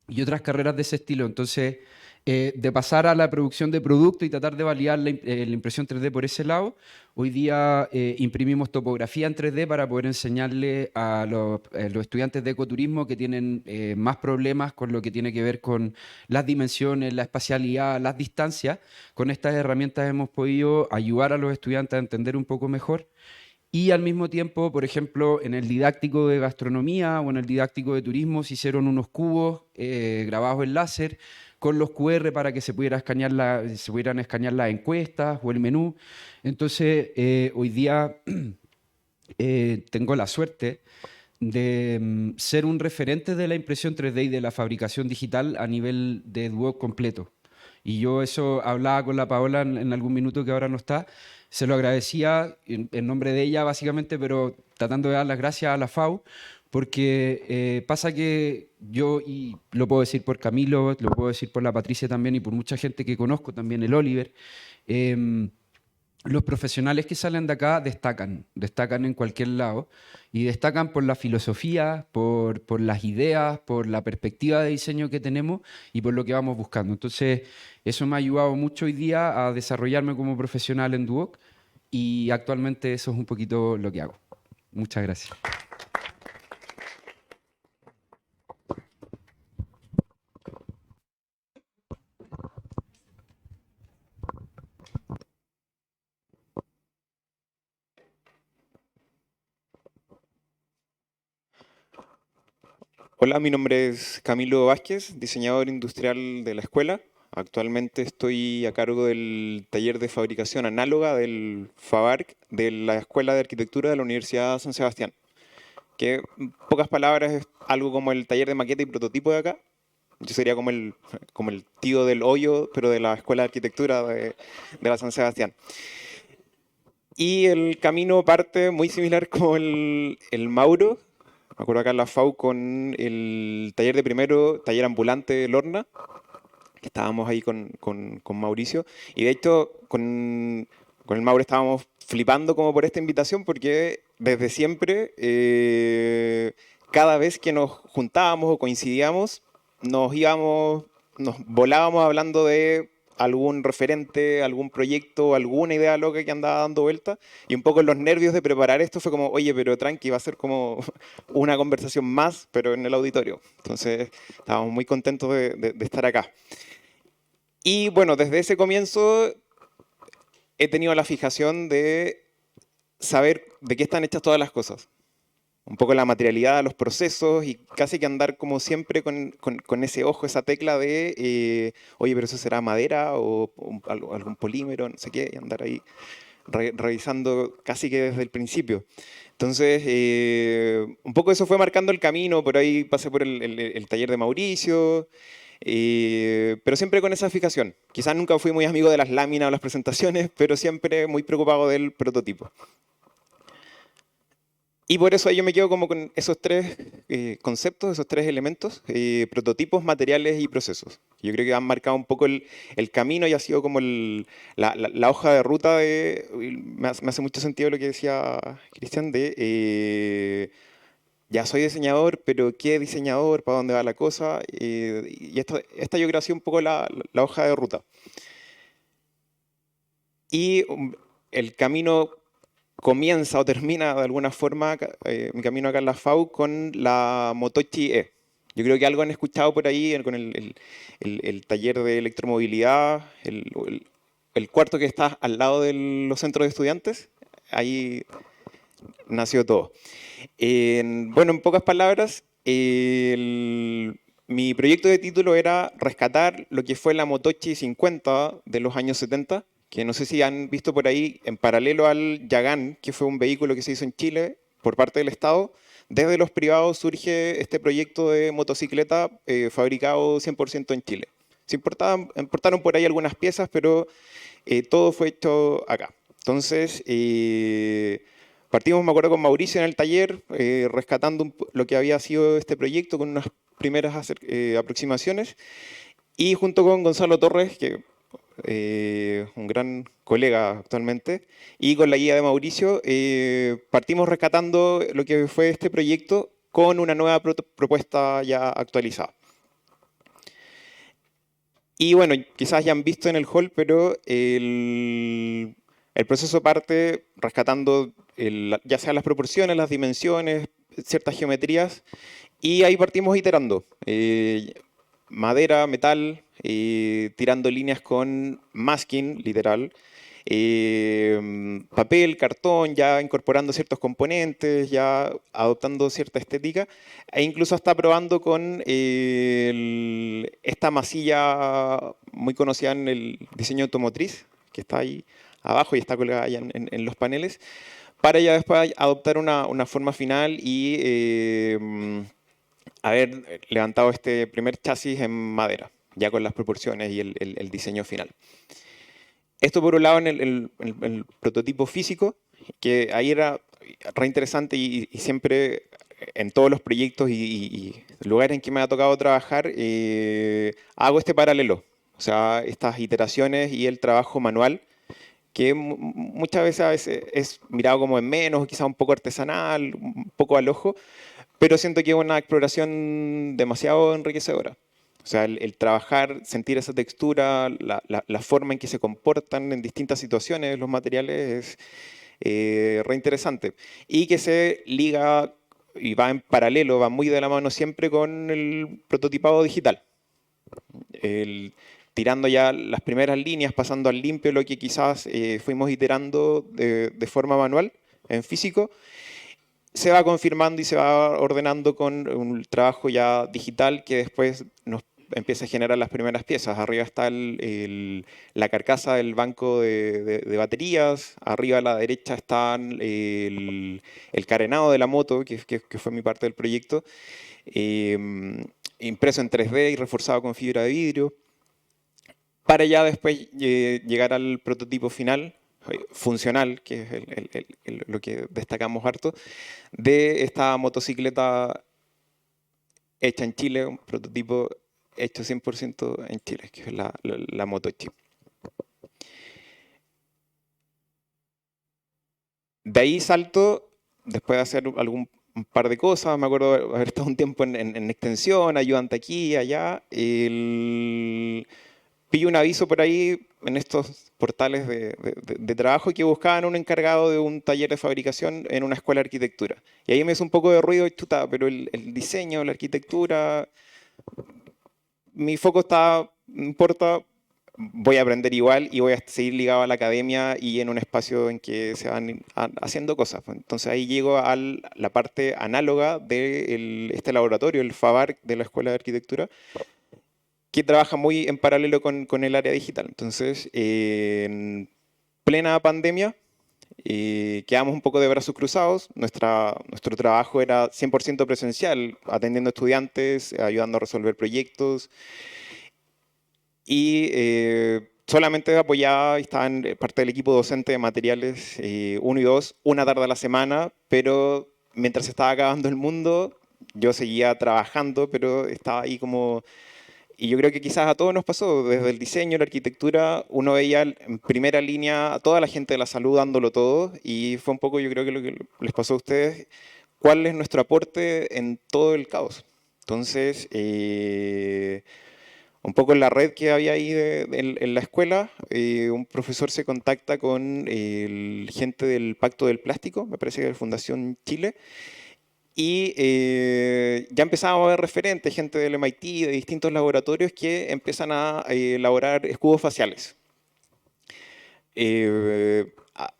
E: y otras carreras de ese estilo. Entonces, de pasar a la producción de producto y tratar de validar la impresión 3D por ese lado, hoy día imprimimos topografía en 3D para poder enseñarle a los estudiantes de ecoturismo que tienen más problemas con lo que tiene que ver con las dimensiones, la espacialidad, las distancias. Con estas herramientas hemos podido ayudar a los estudiantes a entender un poco mejor. Y al mismo tiempo, por ejemplo, en el didáctico de gastronomía o en el didáctico de turismo se hicieron unos cubos grabados en láser con los QR para que se pudieran escanear las encuestas o el menú. Entonces, hoy día tengo la suerte de ser un referente de la impresión 3D y de la fabricación digital a nivel de Duoc completo. Y yo eso hablaba con la Paola en algún minuto, que ahora no está. Se lo agradecía en nombre de ella, básicamente, pero tratando de dar las gracias a la FAU, porque pasa que yo, y lo puedo decir por Camilo, lo puedo decir por la Patricia también y por mucha gente que conozco, también el Oliver, los profesionales que salen de acá destacan en cualquier lado, y destacan por la filosofía, por las ideas, por la perspectiva de diseño que tenemos y por lo que vamos buscando. Entonces, eso me ha ayudado mucho hoy día a desarrollarme como profesional en Duoc, y actualmente eso es un poquito lo que hago. Muchas gracias.
F: Hola, mi nombre es Camilo Vázquez, diseñador industrial de la escuela. Actualmente estoy a cargo del taller de fabricación análoga del FABARC de la Escuela de Arquitectura de la Universidad San Sebastián, que en pocas palabras es algo como el taller de maqueta y prototipo de acá, Yo sería como el tío del hoyo, pero de la Escuela de Arquitectura de la San Sebastián. Y el camino parte muy similar como el Mauro. Me acuerdo acá en la FAU con el taller de primero, taller ambulante Lorna, que estábamos ahí con Mauricio. Y de hecho, con el Mauro estábamos flipando como por esta invitación, porque desde siempre, cada vez que nos juntábamos o coincidíamos, nos volábamos hablando de algún referente, algún proyecto, alguna idea loca que andaba dando vuelta. Y un poco los nervios de preparar esto fue como, oye, pero tranqui, va a ser como una conversación más, pero en el auditorio. Entonces, estábamos muy contentos de estar acá. Y bueno, desde ese comienzo he tenido la fijación de saber de qué están hechas todas las cosas. Un poco la materialidad, los procesos y casi que andar como siempre con ese ojo, esa tecla de, oye, pero eso será madera o algún polímero, no sé qué, y andar ahí revisando casi que desde el principio. Entonces, un poco eso fue marcando el camino, por ahí pasé por el taller de Mauricio, pero siempre con esa fijación. Quizás nunca fui muy amigo de las láminas o las presentaciones, pero siempre muy preocupado del prototipo. Y por eso yo me quedo como con esos tres conceptos, esos tres elementos, prototipos, materiales y procesos. Yo creo que han marcado un poco el camino y ha sido como la hoja de ruta de... Me hace mucho sentido lo que decía Cristian de... ya soy diseñador, pero ¿qué diseñador? ¿Para dónde va la cosa? Y esta yo creo ha sido un poco la hoja de ruta. Y el camino comienza o termina de alguna forma, mi camino acá en la FAU, con la Motochi E. Yo creo que algo han escuchado por ahí con el taller de electromovilidad, el cuarto que está al lado de los centros de estudiantes. Ahí nació todo. Bueno, en pocas palabras, mi proyecto de título era rescatar lo que fue la Motochi 50 de los años 70, que no sé si han visto por ahí, en paralelo al Yagán, que fue un vehículo que se hizo en Chile por parte del Estado. Desde los privados surge este proyecto de motocicleta fabricado 100% en Chile. Se importaron por ahí algunas piezas, pero todo fue hecho acá. Entonces, partimos, me acuerdo, con Mauricio en el taller, rescatando lo que había sido este proyecto con unas primeras aproximaciones. Y junto con Gonzalo Torres, que un gran colega actualmente, y con la guía de Mauricio, partimos rescatando lo que fue este proyecto con una nueva propuesta ya actualizada. Y bueno, quizás ya han visto en el hall, pero el proceso parte rescatando ya sea las proporciones, las dimensiones, ciertas geometrías, y ahí partimos iterando. Madera, metal, tirando líneas con masking, literal, papel, cartón, ya incorporando ciertos componentes, ya adoptando cierta estética, e incluso hasta probando con esta masilla muy conocida en el diseño automotriz, que está ahí abajo y está colgada allá en los paneles, para ya después adoptar una forma final y haber levantado este primer chasis en madera, ya con las proporciones y el diseño final. Esto por un lado en el prototipo físico, que ahí era re interesante y siempre en todos los proyectos y lugares en que me ha tocado trabajar, hago este paralelo. O sea, estas iteraciones y el trabajo manual, que muchas veces a veces es mirado como en menos, o quizá un poco artesanal, un poco al ojo, pero siento que es una exploración demasiado enriquecedora. O sea, el trabajar, sentir esa textura, la forma en que se comportan en distintas situaciones los materiales es re interesante. Y que se liga y va en paralelo, va muy de la mano siempre con el prototipado digital. Tirando ya las primeras líneas, pasando al limpio, lo que quizás fuimos iterando de forma manual, en físico, se va confirmando y se va ordenando con un trabajo ya digital que después nos empieza a generar las primeras piezas. Arriba está la carcasa del banco de baterías, arriba a la derecha está el carenado de la moto, que fue mi parte del proyecto. Y impreso en 3D y reforzado con fibra de vidrio, para ya después llegar al prototipo final, funcional, que es lo que destacamos harto, de esta motocicleta hecha en Chile, un prototipo hecho 100% en Chile, que es la Motochi. De ahí salto, después de hacer un par de cosas, me acuerdo de haber estado un tiempo en extensión, ayudante aquí, allá, pillo un aviso por ahí en estos portales de trabajo que buscaban un encargado de un taller de fabricación en una escuela de arquitectura. Y ahí me hizo un poco de ruido, chuta, pero el diseño, la arquitectura, mi foco está, no importa, voy a aprender igual y voy a seguir ligado a la academia y en un espacio en que se van haciendo cosas. Entonces ahí llego a la parte análoga de este laboratorio, el FABARC de la Escuela de Arquitectura, que trabaja muy en paralelo con el área digital. Entonces, en plena pandemia, quedamos un poco de brazos cruzados. Nuestro trabajo era 100% presencial, atendiendo estudiantes, ayudando a resolver proyectos. Y solamente apoyaba y estaba en parte del equipo docente de materiales 1 y 2, una tarde a la semana, pero mientras se estaba acabando el mundo, yo seguía trabajando, pero estaba ahí como... Y yo creo que quizás a todos nos pasó, desde el diseño, la arquitectura, uno veía en primera línea a toda la gente de la salud dándolo todo, y fue un poco, yo creo que lo que les pasó a ustedes, cuál es nuestro aporte en todo el caos. Entonces, un poco en la red que había ahí en la escuela, un profesor se contacta con gente del Pacto del Plástico, me parece que de Fundación Chile, y ya empezábamos a ver referentes, gente del MIT, de distintos laboratorios que empiezan a elaborar escudos faciales.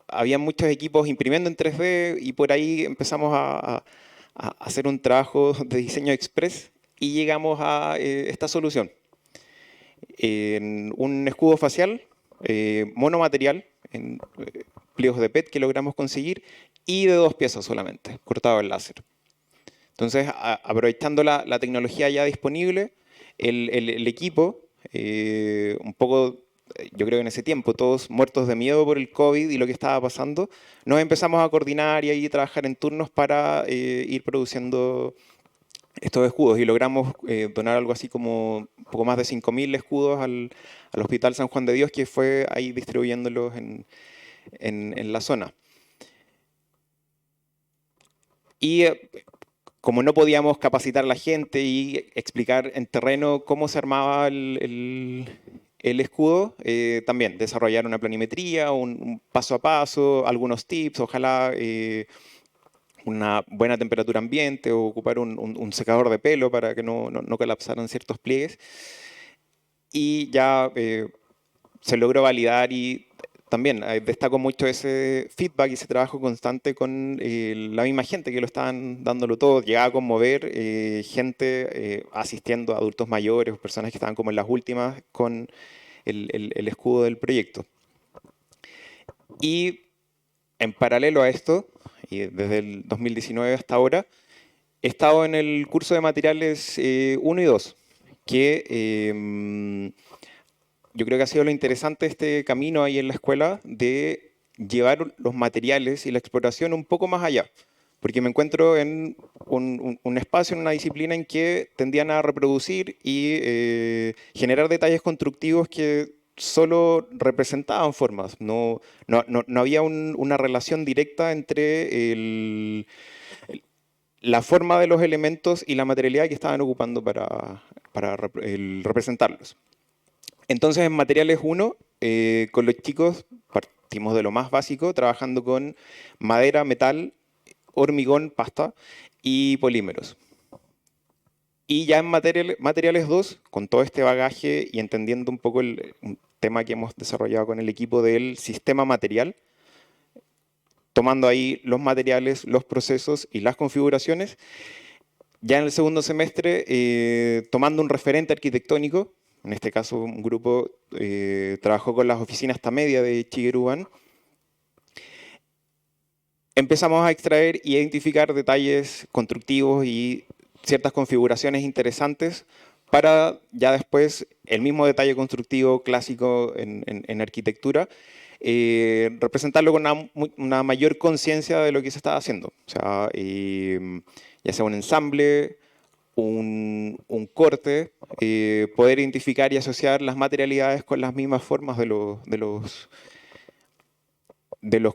F: Había muchos equipos imprimiendo en 3D y por ahí empezamos a hacer un trabajo de diseño express y llegamos a esta solución. En un escudo facial monomaterial, en pliegos de PET que logramos conseguir y de 2 piezas solamente, cortado en láser. Entonces, aprovechando la tecnología ya disponible, el equipo, un poco, yo creo que en ese tiempo, todos muertos de miedo por el COVID y lo que estaba pasando, nos empezamos a coordinar y ahí trabajar en turnos para ir produciendo estos escudos y logramos donar algo así como un poco más de 5.000 escudos al Hospital San Juan de Dios, que fue ahí distribuyéndolos en la zona. Y como no podíamos capacitar a la gente y explicar en terreno cómo se armaba el escudo, también desarrollar una planimetría, un paso a paso, algunos tips, ojalá una buena temperatura ambiente o ocupar un secador de pelo para que no colapsaran ciertos pliegues. Y ya se logró validar y también destaco mucho ese feedback y ese trabajo constante con la misma gente que lo estaban dándolo todo. Llegaba a conmover gente asistiendo, adultos mayores, personas que estaban como en las últimas con el escudo del proyecto. Y en paralelo a esto, y desde el 2019 hasta ahora, he estado en el curso de materiales 1 y 2, que yo creo que ha sido lo interesante este camino ahí en la escuela de llevar los materiales y la exploración un poco más allá, porque me encuentro en un espacio, en una disciplina en que tendían a reproducir y generar detalles constructivos que solo representaban formas, no había una relación directa entre la forma de los elementos y la materialidad que estaban ocupando para representarlos. Entonces, en Materiales 1, con los chicos partimos de lo más básico, trabajando con madera, metal, hormigón, pasta y polímeros. Y ya en Materiales 2, con todo este bagaje y entendiendo un poco un tema que hemos desarrollado con el equipo del sistema material, tomando ahí los materiales, los procesos y las configuraciones, ya en el segundo semestre, tomando un referente arquitectónico, en este caso un grupo trabajó con las oficinas Tamedia de Chiguerubán, empezamos a extraer y identificar detalles constructivos y ciertas configuraciones interesantes para ya después el mismo detalle constructivo clásico en arquitectura, representarlo con una mayor conciencia de lo que se está haciendo. O sea, ya sea un ensamble, un corte, poder identificar y asociar las materialidades con las mismas formas de los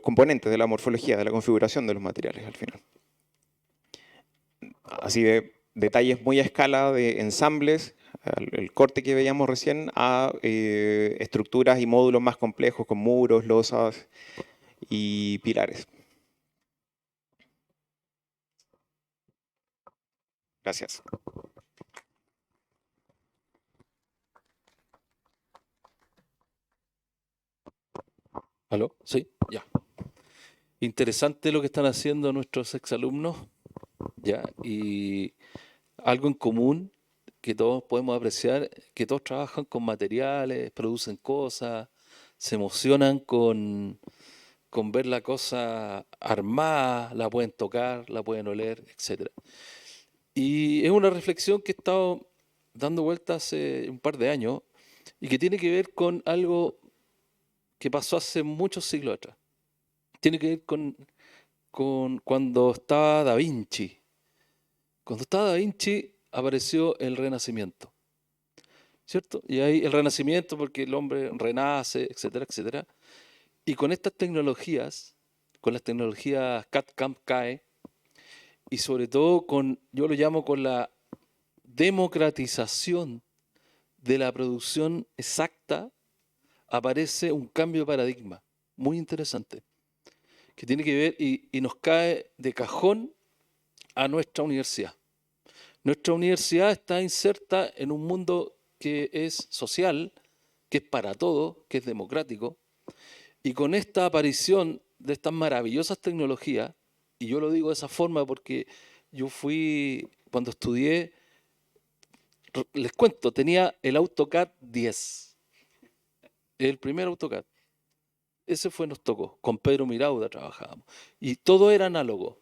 F: componentes, de la morfología, de la configuración de los materiales al final. Así de detalles muy a escala de ensambles, el corte que veíamos recién, a estructuras y módulos más complejos con muros, losas y pilares. Gracias.
B: ¿Aló? Sí, ya. Interesante lo que están haciendo nuestros exalumnos, ¿ya? Y algo en común que todos podemos apreciar, que todos trabajan con materiales, producen cosas, se emocionan con ver la cosa armada, la pueden tocar, la pueden oler, etc. Y es una reflexión que he estado dando vueltas hace un par de años y que tiene que ver con algo que pasó hace muchos siglos atrás. Tiene que ver con cuando estaba Da Vinci. Cuando estaba Da Vinci apareció el Renacimiento, ¿cierto? Y ahí el Renacimiento porque el hombre renace, etcétera, etcétera. Y con estas tecnologías, con las tecnologías CAD/CAM, CAE, y sobre todo yo lo llamo con la democratización de la producción exacta, aparece un cambio de paradigma muy interesante, que tiene que ver y nos cae de cajón a nuestra universidad. Nuestra universidad está inserta en un mundo que es social, que es para todos, que es democrático, y con esta aparición de estas maravillosas tecnologías, y yo lo digo de esa forma porque yo fui, cuando estudié, les cuento, tenía el AutoCAD 10, el primer AutoCAD. Ese nos tocó, con Pedro Mirauda trabajábamos, y todo era análogo.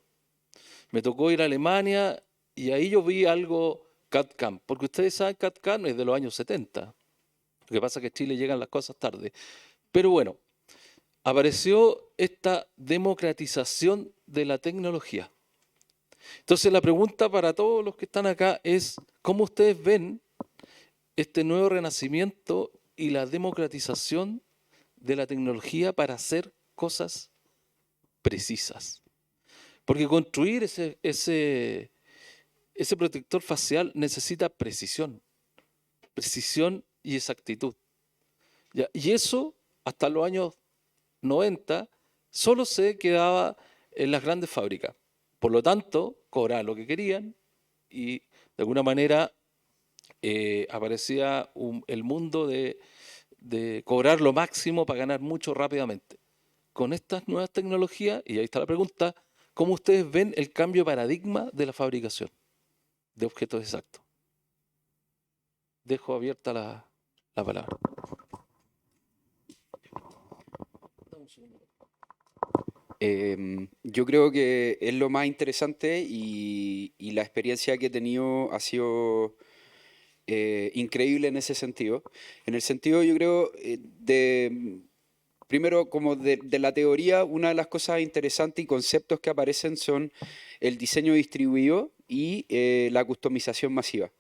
B: Me tocó ir a Alemania y ahí yo vi algo CAD/CAM, porque ustedes saben CAD/CAM es de los años 70. Lo que pasa es que en Chile llegan las cosas tarde. Pero bueno, apareció esta democratización de la tecnología. Entonces la pregunta para todos los que están acá es, ¿cómo ustedes ven este nuevo renacimiento y la democratización de la tecnología para hacer cosas precisas? Porque construir ese protector facial necesita precisión y exactitud. ¿Ya? Y eso, hasta los años 90, solo se quedaba en las grandes fábricas. Por lo tanto, cobraban lo que querían y de alguna manera aparecía el mundo de cobrar lo máximo para ganar mucho rápidamente. Con estas nuevas tecnologías, y ahí está la pregunta, ¿cómo ustedes ven el cambio de paradigma de la fabricación de objetos exactos? Dejo abierta la palabra.
E: Yo creo que es lo más interesante y la experiencia que he tenido ha sido increíble en ese sentido. En el sentido, yo creo, primero, como de la teoría, una de las cosas interesantes y conceptos que aparecen son el diseño distribuido y la customización masiva.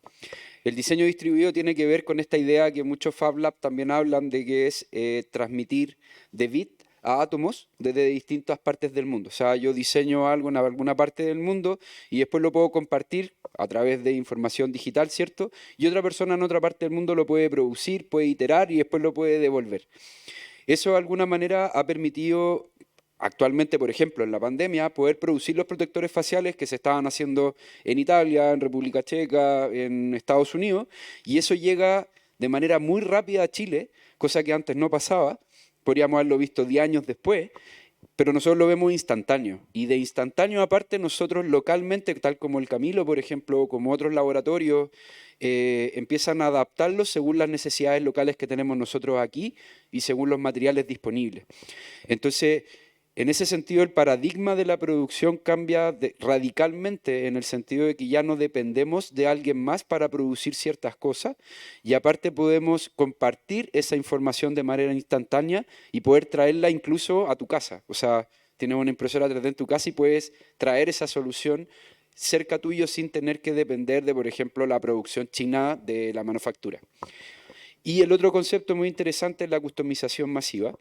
E: El diseño distribuido tiene que ver con esta idea que muchos Fab Lab también hablan de que es transmitir de bit a átomos desde distintas partes del mundo. O sea, yo diseño algo en alguna parte del mundo y después lo puedo compartir a través de información digital, ¿cierto? Y otra persona en otra parte del mundo lo puede producir, puede iterar y después lo puede devolver. Eso de alguna manera ha permitido actualmente, por ejemplo, en la pandemia, poder producir los protectores faciales que se estaban haciendo en Italia, en República Checa, en Estados Unidos, y eso llega de manera muy rápida a Chile, cosa que antes no pasaba. Podríamos haberlo visto 10 años después, pero nosotros lo vemos instantáneo. Y de instantáneo aparte, nosotros localmente, tal como el Camilo, por ejemplo, o como otros laboratorios, empiezan a adaptarlos según las necesidades locales que tenemos nosotros aquí y según los materiales disponibles. Entonces, En ese sentido, el paradigma de la producción cambia radicalmente en el sentido de que ya no dependemos de alguien más para producir ciertas cosas y aparte podemos compartir esa información de manera instantánea y poder traerla incluso a tu casa. O sea, tienes una impresora 3D en tu casa y puedes traer esa solución cerca tuyo sin tener que depender de, por ejemplo, la producción china de la manufactura. Y el otro concepto muy interesante es la customización masiva,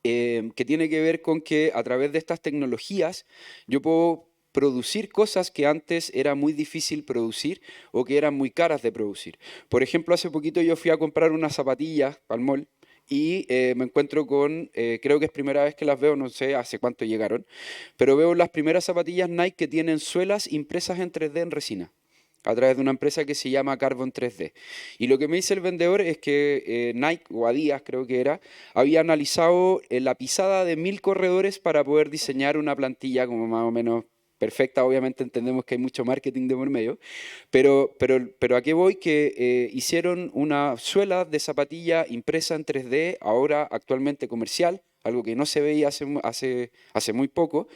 E: que tiene que ver con que a través de estas tecnologías yo puedo producir cosas que antes era muy difícil producir o que eran muy caras de producir. Por ejemplo, hace poquito yo fui a comprar unas zapatillas al mall y me encuentro con, creo que es primera vez que las veo, no sé hace cuánto llegaron, pero veo las primeras zapatillas Nike que tienen suelas impresas en 3D en resina, a través de una empresa que se llama Carbon 3D. Y lo que me dice el vendedor es que Nike, o Adidas creo que era, había analizado la pisada de 1000 corredores para poder diseñar una plantilla como más o menos perfecta. Obviamente entendemos que hay mucho marketing de por medio, pero ¿a qué voy? Que hicieron una suela de zapatilla impresa en 3D, ahora actualmente comercial, algo que no se veía hace muy poco,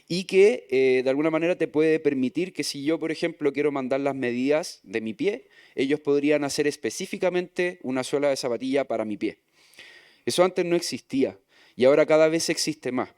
E: y que de alguna manera te puede permitir que si yo, por ejemplo, quiero mandar las medidas de mi pie, ellos podrían hacer específicamente una suela de zapatilla para mi pie. Eso antes no existía y ahora cada vez existe más.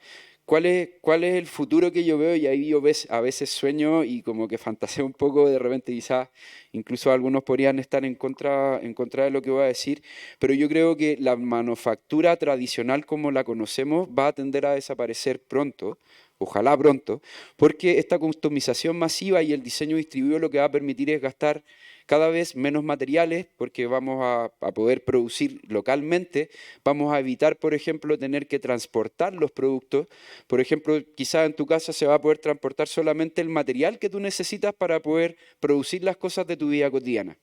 E: ¿Cuál es el futuro que yo veo? Y ahí yo a veces sueño y como que fantaseo un poco, de repente quizás incluso algunos podrían estar en contra de lo que voy a decir, pero yo creo que la manufactura tradicional como la conocemos va a tender a desaparecer pronto, ojalá pronto, porque esta customización masiva y el diseño distribuido lo que va a permitir es gastar cada vez menos materiales, porque vamos a poder producir localmente, vamos a evitar, por ejemplo, tener que transportar los productos. Por ejemplo, quizás en tu casa se va a poder transportar solamente el material que tú necesitas para poder producir las cosas de tu vida cotidiana.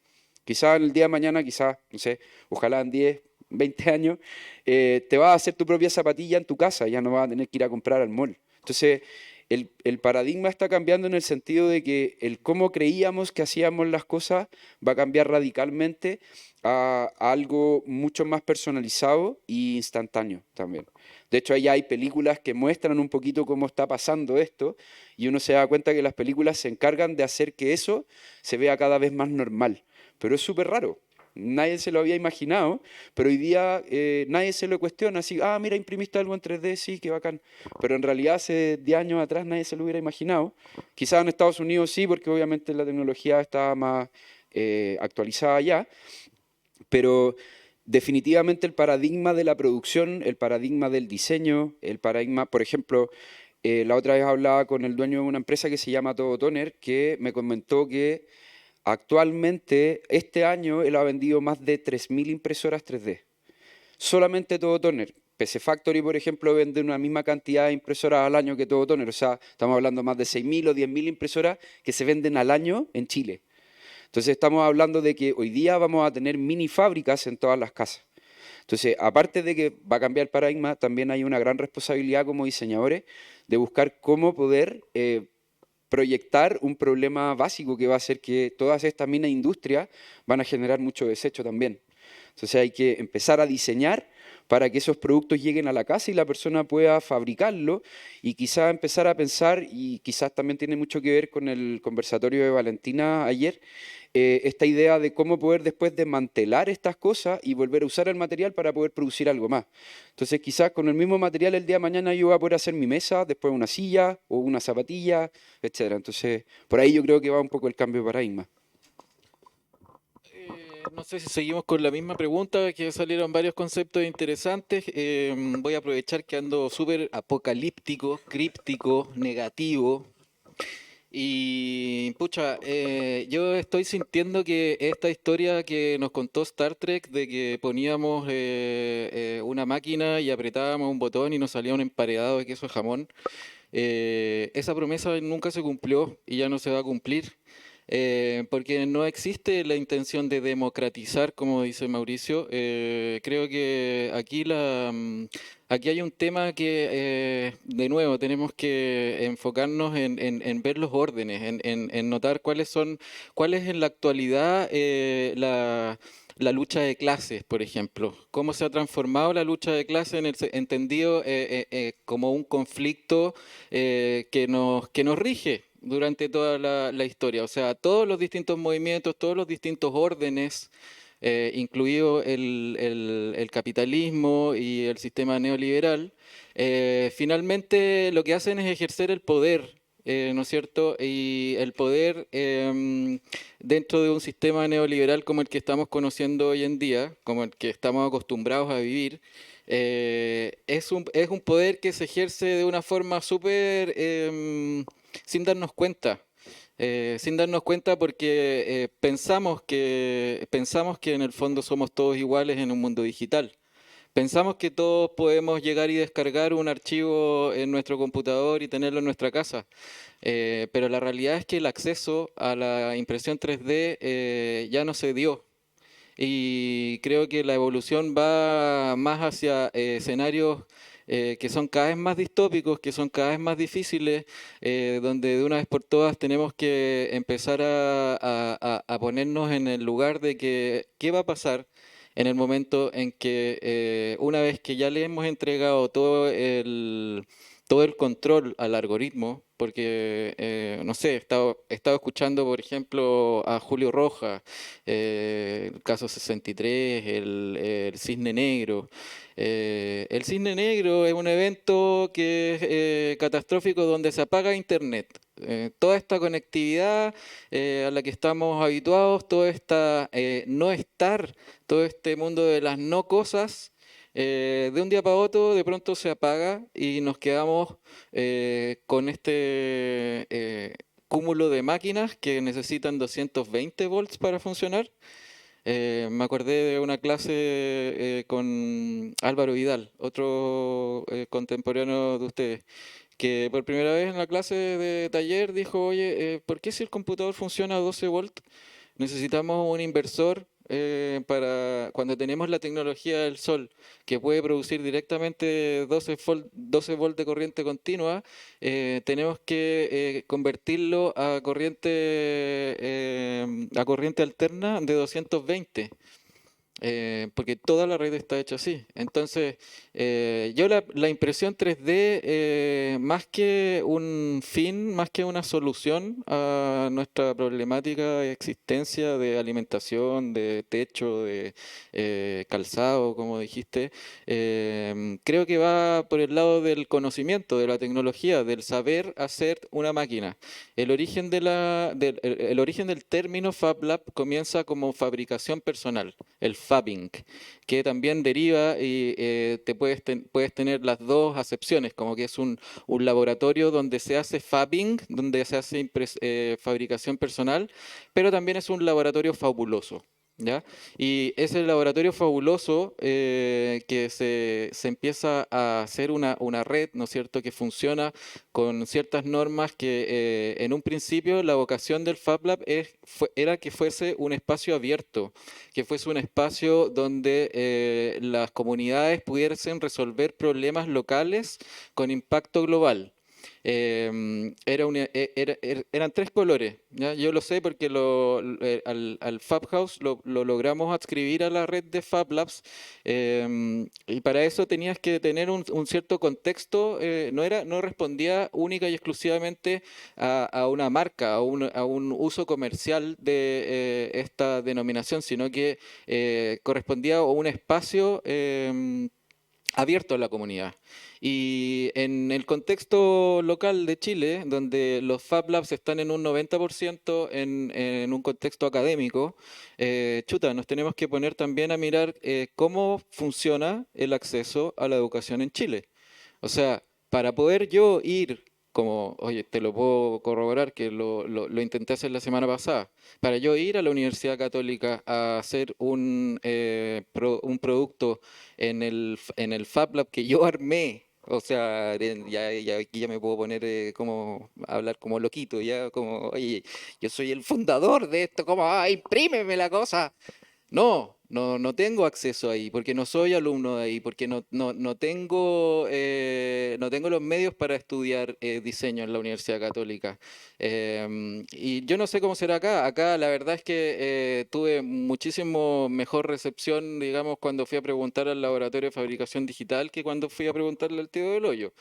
E: Quizás el día de mañana, quizás, no sé, ojalá en 10, 20 años, te vas a hacer tu propia zapatilla en tu casa, ya no vas a tener que ir a comprar al mall. Entonces, el paradigma está cambiando en el sentido de que el cómo creíamos que hacíamos las cosas va a cambiar radicalmente a algo mucho más personalizado e instantáneo también. De hecho, allá hay películas que muestran un poquito cómo está pasando esto y uno se da cuenta que las películas se encargan de hacer que eso se vea cada vez más normal. Pero es súper raro. Nadie se lo había imaginado, pero hoy día nadie se lo cuestiona. Así, mira, imprimiste algo en 3D, sí, qué bacán. Pero en realidad hace 10 años atrás nadie se lo hubiera imaginado. Quizás en Estados Unidos sí, porque obviamente la tecnología está más actualizada ya, pero definitivamente el paradigma de la producción, el paradigma del diseño, el paradigma, por ejemplo, la otra vez hablaba con el dueño de una empresa que se llama Todo Toner, que me comentó que actualmente, este año, él ha vendido más de 3000 impresoras 3D. Solamente Todo Toner. PC Factory, por ejemplo, vende una misma cantidad de impresoras al año que Todo Toner. O sea, estamos hablando de más de 6000 o 10.000 impresoras que se venden al año en Chile. Entonces, estamos hablando de que hoy día vamos a tener mini fábricas en todas las casas. Entonces, aparte de que va a cambiar el paradigma, también hay una gran responsabilidad como diseñadores de buscar cómo poder proyectar un problema básico que va a ser que todas estas minas industrias van a generar mucho desecho también. Entonces hay que empezar a diseñar para que esos productos lleguen a la casa y la persona pueda fabricarlo y quizás empezar a pensar, y quizás también tiene mucho que ver con el conversatorio de Valentina ayer, esta idea de cómo poder después desmantelar estas cosas y volver a usar el material para poder producir algo más. Entonces quizás con el mismo material el día de mañana yo voy a poder hacer mi mesa, después una silla o una zapatilla, etc. Entonces por ahí yo creo que va un poco el cambio de paradigma.
D: No sé si seguimos con la misma pregunta, que salieron varios conceptos interesantes. Voy a aprovechar que ando súper apocalíptico, críptico, negativo. Y pucha, yo estoy sintiendo que esta historia que nos contó Star Trek de que poníamos una máquina y apretábamos un botón y nos salía un emparedado de queso de jamón, esa promesa nunca se cumplió y ya no se va a cumplir. porque no existe la intención de democratizar, como dice Mauricio. Creo que aquí hay un tema que, de nuevo, tenemos que enfocarnos en ver los órdenes, en notar cuál es en la actualidad la lucha de clases, por ejemplo. Cómo se ha transformado la lucha de clases entendido como un conflicto que nos rige durante toda la historia. O sea, todos los distintos movimientos, todos los distintos órdenes, incluido el capitalismo y el sistema neoliberal, finalmente lo que hacen es ejercer el poder, ¿no es cierto? Y el poder dentro de un sistema neoliberal como el que estamos conociendo hoy en día, como el que estamos acostumbrados a vivir, es un poder que se ejerce de una forma súper sin darnos cuenta. Sin darnos cuenta porque pensamos que en el fondo somos todos iguales en un mundo digital. Pensamos que todos podemos llegar y descargar un archivo en nuestro computador y tenerlo en nuestra casa, pero la realidad es que el acceso a la impresión 3D ya no se dio. Y creo que la evolución va más hacia escenarios que son cada vez más distópicos, que son cada vez más difíciles, donde de una vez por todas tenemos que empezar a ponernos en el lugar de que qué va a pasar en el momento en que una vez que ya le hemos entregado todo el control al algoritmo, porque, no sé, he estado escuchando, por ejemplo, a Julio Rojas, el caso 63, el Cisne Negro. El Cisne Negro es un evento que es catastrófico donde se apaga Internet. Toda esta conectividad a la que estamos habituados, todo esta no estar, todo este mundo de las no cosas, de un día para otro de pronto se apaga y nos quedamos con este cúmulo de máquinas que necesitan 220 volts para funcionar. Me acordé de una clase con Álvaro Vidal, otro contemporáneo de ustedes, que por primera vez en la clase de taller dijo, oye, ¿por qué si el computador funciona a 12 volts necesitamos un inversor para cuando tenemos la tecnología del sol que puede producir directamente 12 volts de corriente continua? Tenemos que convertirlo a corriente alterna de 220. Porque toda la red está hecha así. Entonces, yo la impresión 3D, más que un fin, más que una solución a nuestra problemática de existencia de alimentación, de techo, de calzado, como dijiste, creo que va por el lado del conocimiento, de la tecnología, del saber hacer una máquina. El origen el origen del término Fab Lab comienza como fabricación personal, el fabbing, que también deriva y puedes tener las dos acepciones, como que es un laboratorio donde se hace fabbing, donde se hace fabricación personal, pero también es un laboratorio fabuloso. ¿Ya? Y ese laboratorio fabuloso que se empieza a hacer una red, ¿no es cierto?, que funciona con ciertas normas que en un principio la vocación del Fab Lab era que fuese un espacio abierto, que fuese un espacio donde las comunidades pudiesen resolver problemas locales con impacto global. Eran tres colores, ¿ya? Yo lo sé porque al Fab House lo logramos adscribir a la red de Fab Labs, y para eso tenías que tener un cierto contexto, no respondía única y exclusivamente a una marca, a un uso comercial de esta denominación, sino que correspondía a un espacio abierto a la comunidad. Y en el contexto local de Chile, donde los Fab Labs están en un 90% en un contexto académico, nos tenemos que poner también a mirar cómo funciona el acceso a la educación en Chile. O sea, para poder yo ir, como, oye, te lo puedo corroborar que lo intenté hacer la semana pasada, para yo ir a la Universidad Católica a hacer un producto en el Fab Lab que yo armé O sea, aquí ya me puedo poner como a hablar como loquito, ya como, oye, yo soy el fundador de esto, como, imprímeme la cosa. No tengo acceso ahí, porque no soy alumno de ahí, porque no tengo los medios para estudiar diseño en la Universidad Católica. Y yo no sé cómo será acá. Acá la verdad es que tuve muchísimo mejor recepción, digamos, cuando fui a preguntar al laboratorio de fabricación digital que cuando fui a preguntarle al tío del hoyo.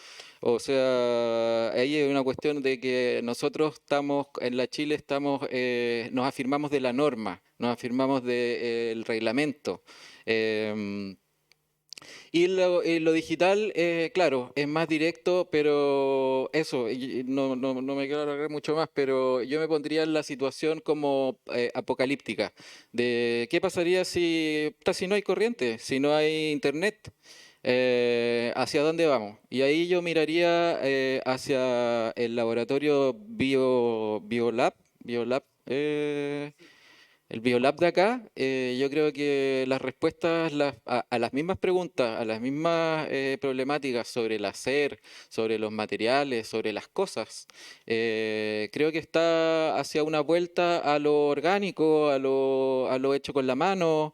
D: O sea, ahí es una cuestión de que nosotros estamos, en la Chile nos afirmamos de la norma, nos afirmamos del reglamento. Em, y lo digital, claro, es más directo, pero eso, y no me quiero alargar mucho más, pero yo me pondría en la situación como apocalíptica, de qué pasaría si no hay corriente, si no hay internet. ¿Hacia dónde vamos? Y ahí yo miraría hacia el laboratorio Biolab, el Biolab de acá. Yo creo que las respuestas a las mismas preguntas, a las mismas problemáticas sobre el hacer, sobre los materiales, sobre las cosas, creo que está hacia una vuelta a lo orgánico, a lo hecho con la mano,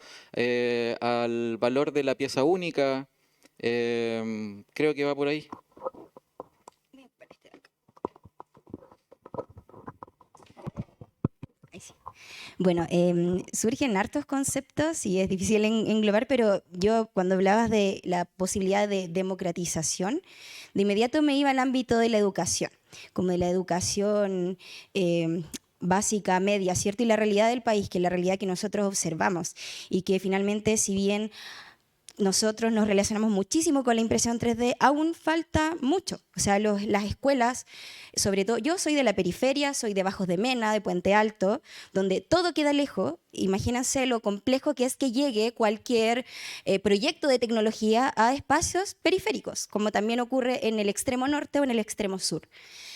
D: al valor de la pieza única. Creo que va por ahí.
C: Ahí sí. Bueno, surgen hartos conceptos y es difícil englobar, pero yo cuando hablabas de la posibilidad de democratización, de inmediato me iba al ámbito de la educación, como de la educación básica, media, ¿cierto? Y la realidad del país, que es la realidad que nosotros observamos y que finalmente, si bien nosotros nos relacionamos muchísimo con la impresión 3D, aún falta mucho. O sea, las escuelas, sobre todo, yo soy de la periferia, soy de Bajos de Mena, de Puente Alto, donde todo queda lejos. Imagínense lo complejo que es que llegue cualquier proyecto de tecnología a espacios periféricos, como también ocurre en el extremo norte o en el extremo sur.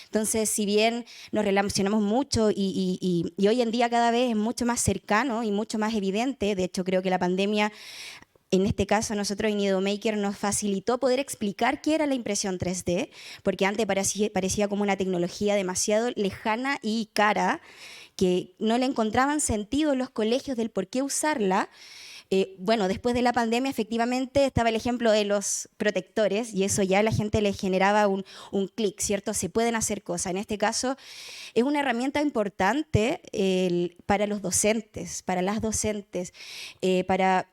C: Entonces, si bien nos relacionamos mucho y hoy en día cada vez es mucho más cercano y mucho más evidente, de hecho creo que la pandemia, en este caso, a nosotros en IdeoMaker nos facilitó poder explicar qué era la impresión 3D, porque antes parecía como una tecnología demasiado lejana y cara, que no le encontraban sentido en los colegios del por qué usarla. Bueno, después de la pandemia, efectivamente, estaba el ejemplo de los protectores y eso ya a la gente le generaba un clic, ¿cierto? Se pueden hacer cosas. En este caso, es una herramienta importante para los docentes, para las docentes, para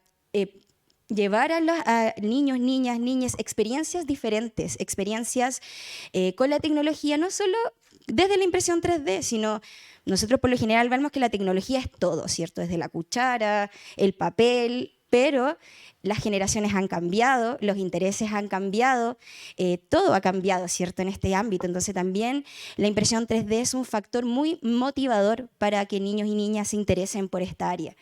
C: llevar a niños, niñas, experiencias diferentes, experiencias con la tecnología, no solo desde la impresión 3D, sino nosotros por lo general vemos que la tecnología es todo, ¿cierto? Desde la cuchara, el papel, pero las generaciones han cambiado, los intereses han cambiado, todo ha cambiado, ¿cierto? En este ámbito. Entonces también la impresión 3D es un factor muy motivador para que niños y niñas se interesen por esta área,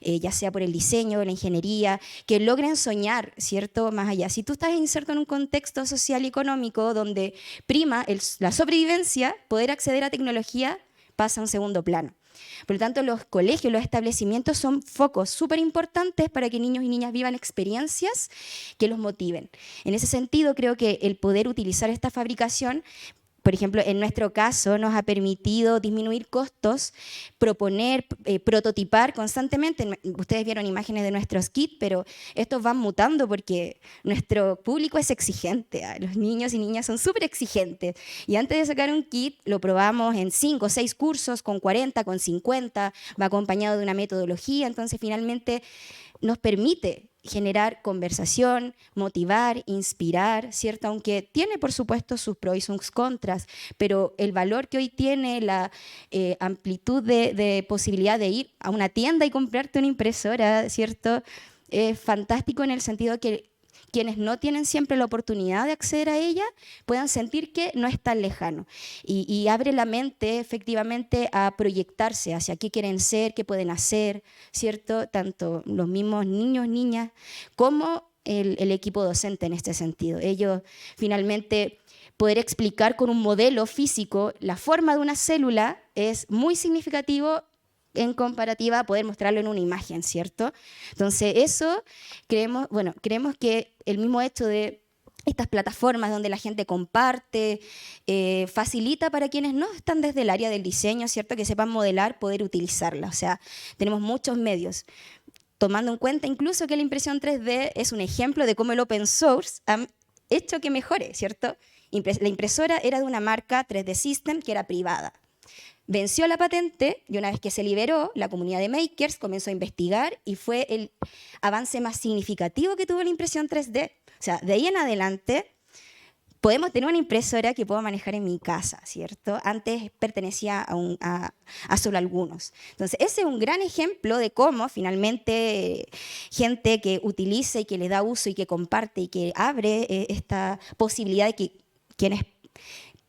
C: ya sea por el diseño, la ingeniería, que logren soñar, ¿cierto? Más allá. Si tú estás inserto en un contexto social y económico donde prima la sobrevivencia, poder acceder a tecnología pasa a un segundo plano. Por lo tanto, los colegios, los establecimientos son focos súper importantes para que niños y niñas vivan experiencias que los motiven. En ese sentido, creo que el poder utilizar esta fabricación, por ejemplo, en nuestro caso, nos ha permitido disminuir costos, proponer, prototipar constantemente. Ustedes vieron imágenes de nuestros kits, pero estos van mutando porque nuestro público es exigente. Los niños y niñas son súper exigentes. Y antes de sacar un kit, lo probamos en 5 o 6 cursos, con 40, con 50, va acompañado de una metodología. Entonces, finalmente, nos permite generar conversación, motivar, inspirar, ¿cierto? Aunque tiene, por supuesto, sus pros y sus contras, pero el valor que hoy tiene, la amplitud de posibilidad de ir a una tienda y comprarte una impresora, ¿cierto? Es fantástico en el sentido que quienes no tienen siempre la oportunidad de acceder a ella puedan sentir que no es tan lejano y abre la mente efectivamente a proyectarse hacia qué quieren ser, qué pueden hacer, ¿cierto? Tanto los mismos niños, niñas, como el equipo docente en este sentido. Ellos finalmente poder explicar con un modelo físico la forma de una célula es muy significativo en comparativa a poder mostrarlo en una imagen, ¿cierto? Entonces eso creemos que el mismo hecho de estas plataformas donde la gente comparte, facilita para quienes no están desde el área del diseño, ¿cierto? Que sepan modelar, poder utilizarla. O sea, tenemos muchos medios. Tomando en cuenta incluso que la impresión 3D es un ejemplo de cómo el open source ha hecho que mejore, ¿cierto? La impresora era de una marca 3D System que era privada. Venció la patente y una vez que se liberó, la comunidad de makers comenzó a investigar y fue el avance más significativo que tuvo la impresión 3D. O sea, de ahí en adelante podemos tener una impresora que puedo manejar en mi casa, ¿cierto? Antes pertenecía a solo algunos. Entonces, ese es un gran ejemplo de cómo finalmente gente que utiliza y que le da uso y que comparte y que abre esta posibilidad de que quienes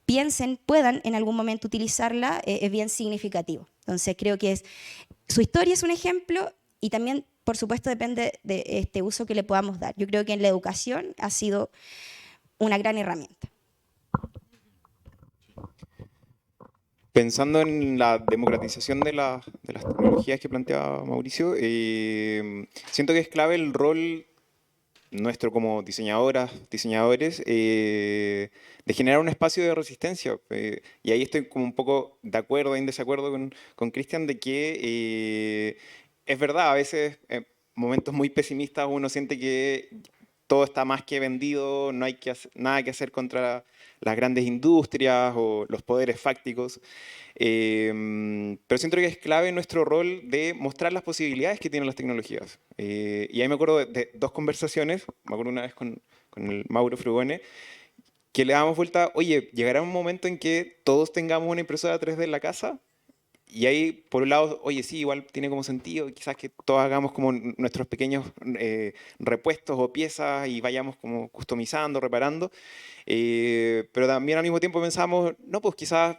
C: piensen, puedan en algún momento utilizarla, es bien significativo. Entonces, creo que su historia es un ejemplo y también, por supuesto, depende de este uso que le podamos dar. Yo creo que en la educación ha sido una gran herramienta.
F: Pensando en la democratización de las tecnologías que planteaba Mauricio, siento que es clave el rol nuestro como diseñadoras, diseñadores, de generar un espacio de resistencia. Y ahí estoy como un poco de acuerdo, en desacuerdo con Cristian, de que es verdad, a veces en momentos muy pesimistas uno siente que todo está más que vendido, no hay nada que hacer contra las grandes industrias o los poderes fácticos. Pero siento que es clave nuestro rol de mostrar las posibilidades que tienen las tecnologías. Y ahí me acuerdo de dos conversaciones, me acuerdo una vez con el Mauro Frugone, que le damos vuelta, oye, llegará un momento en que todos tengamos una impresora 3D en la casa. Y ahí, por un lado, oye, sí, igual tiene como sentido, quizás que todos hagamos como nuestros pequeños repuestos o piezas y vayamos como customizando, reparando. Pero también al mismo tiempo pensamos, no, pues quizás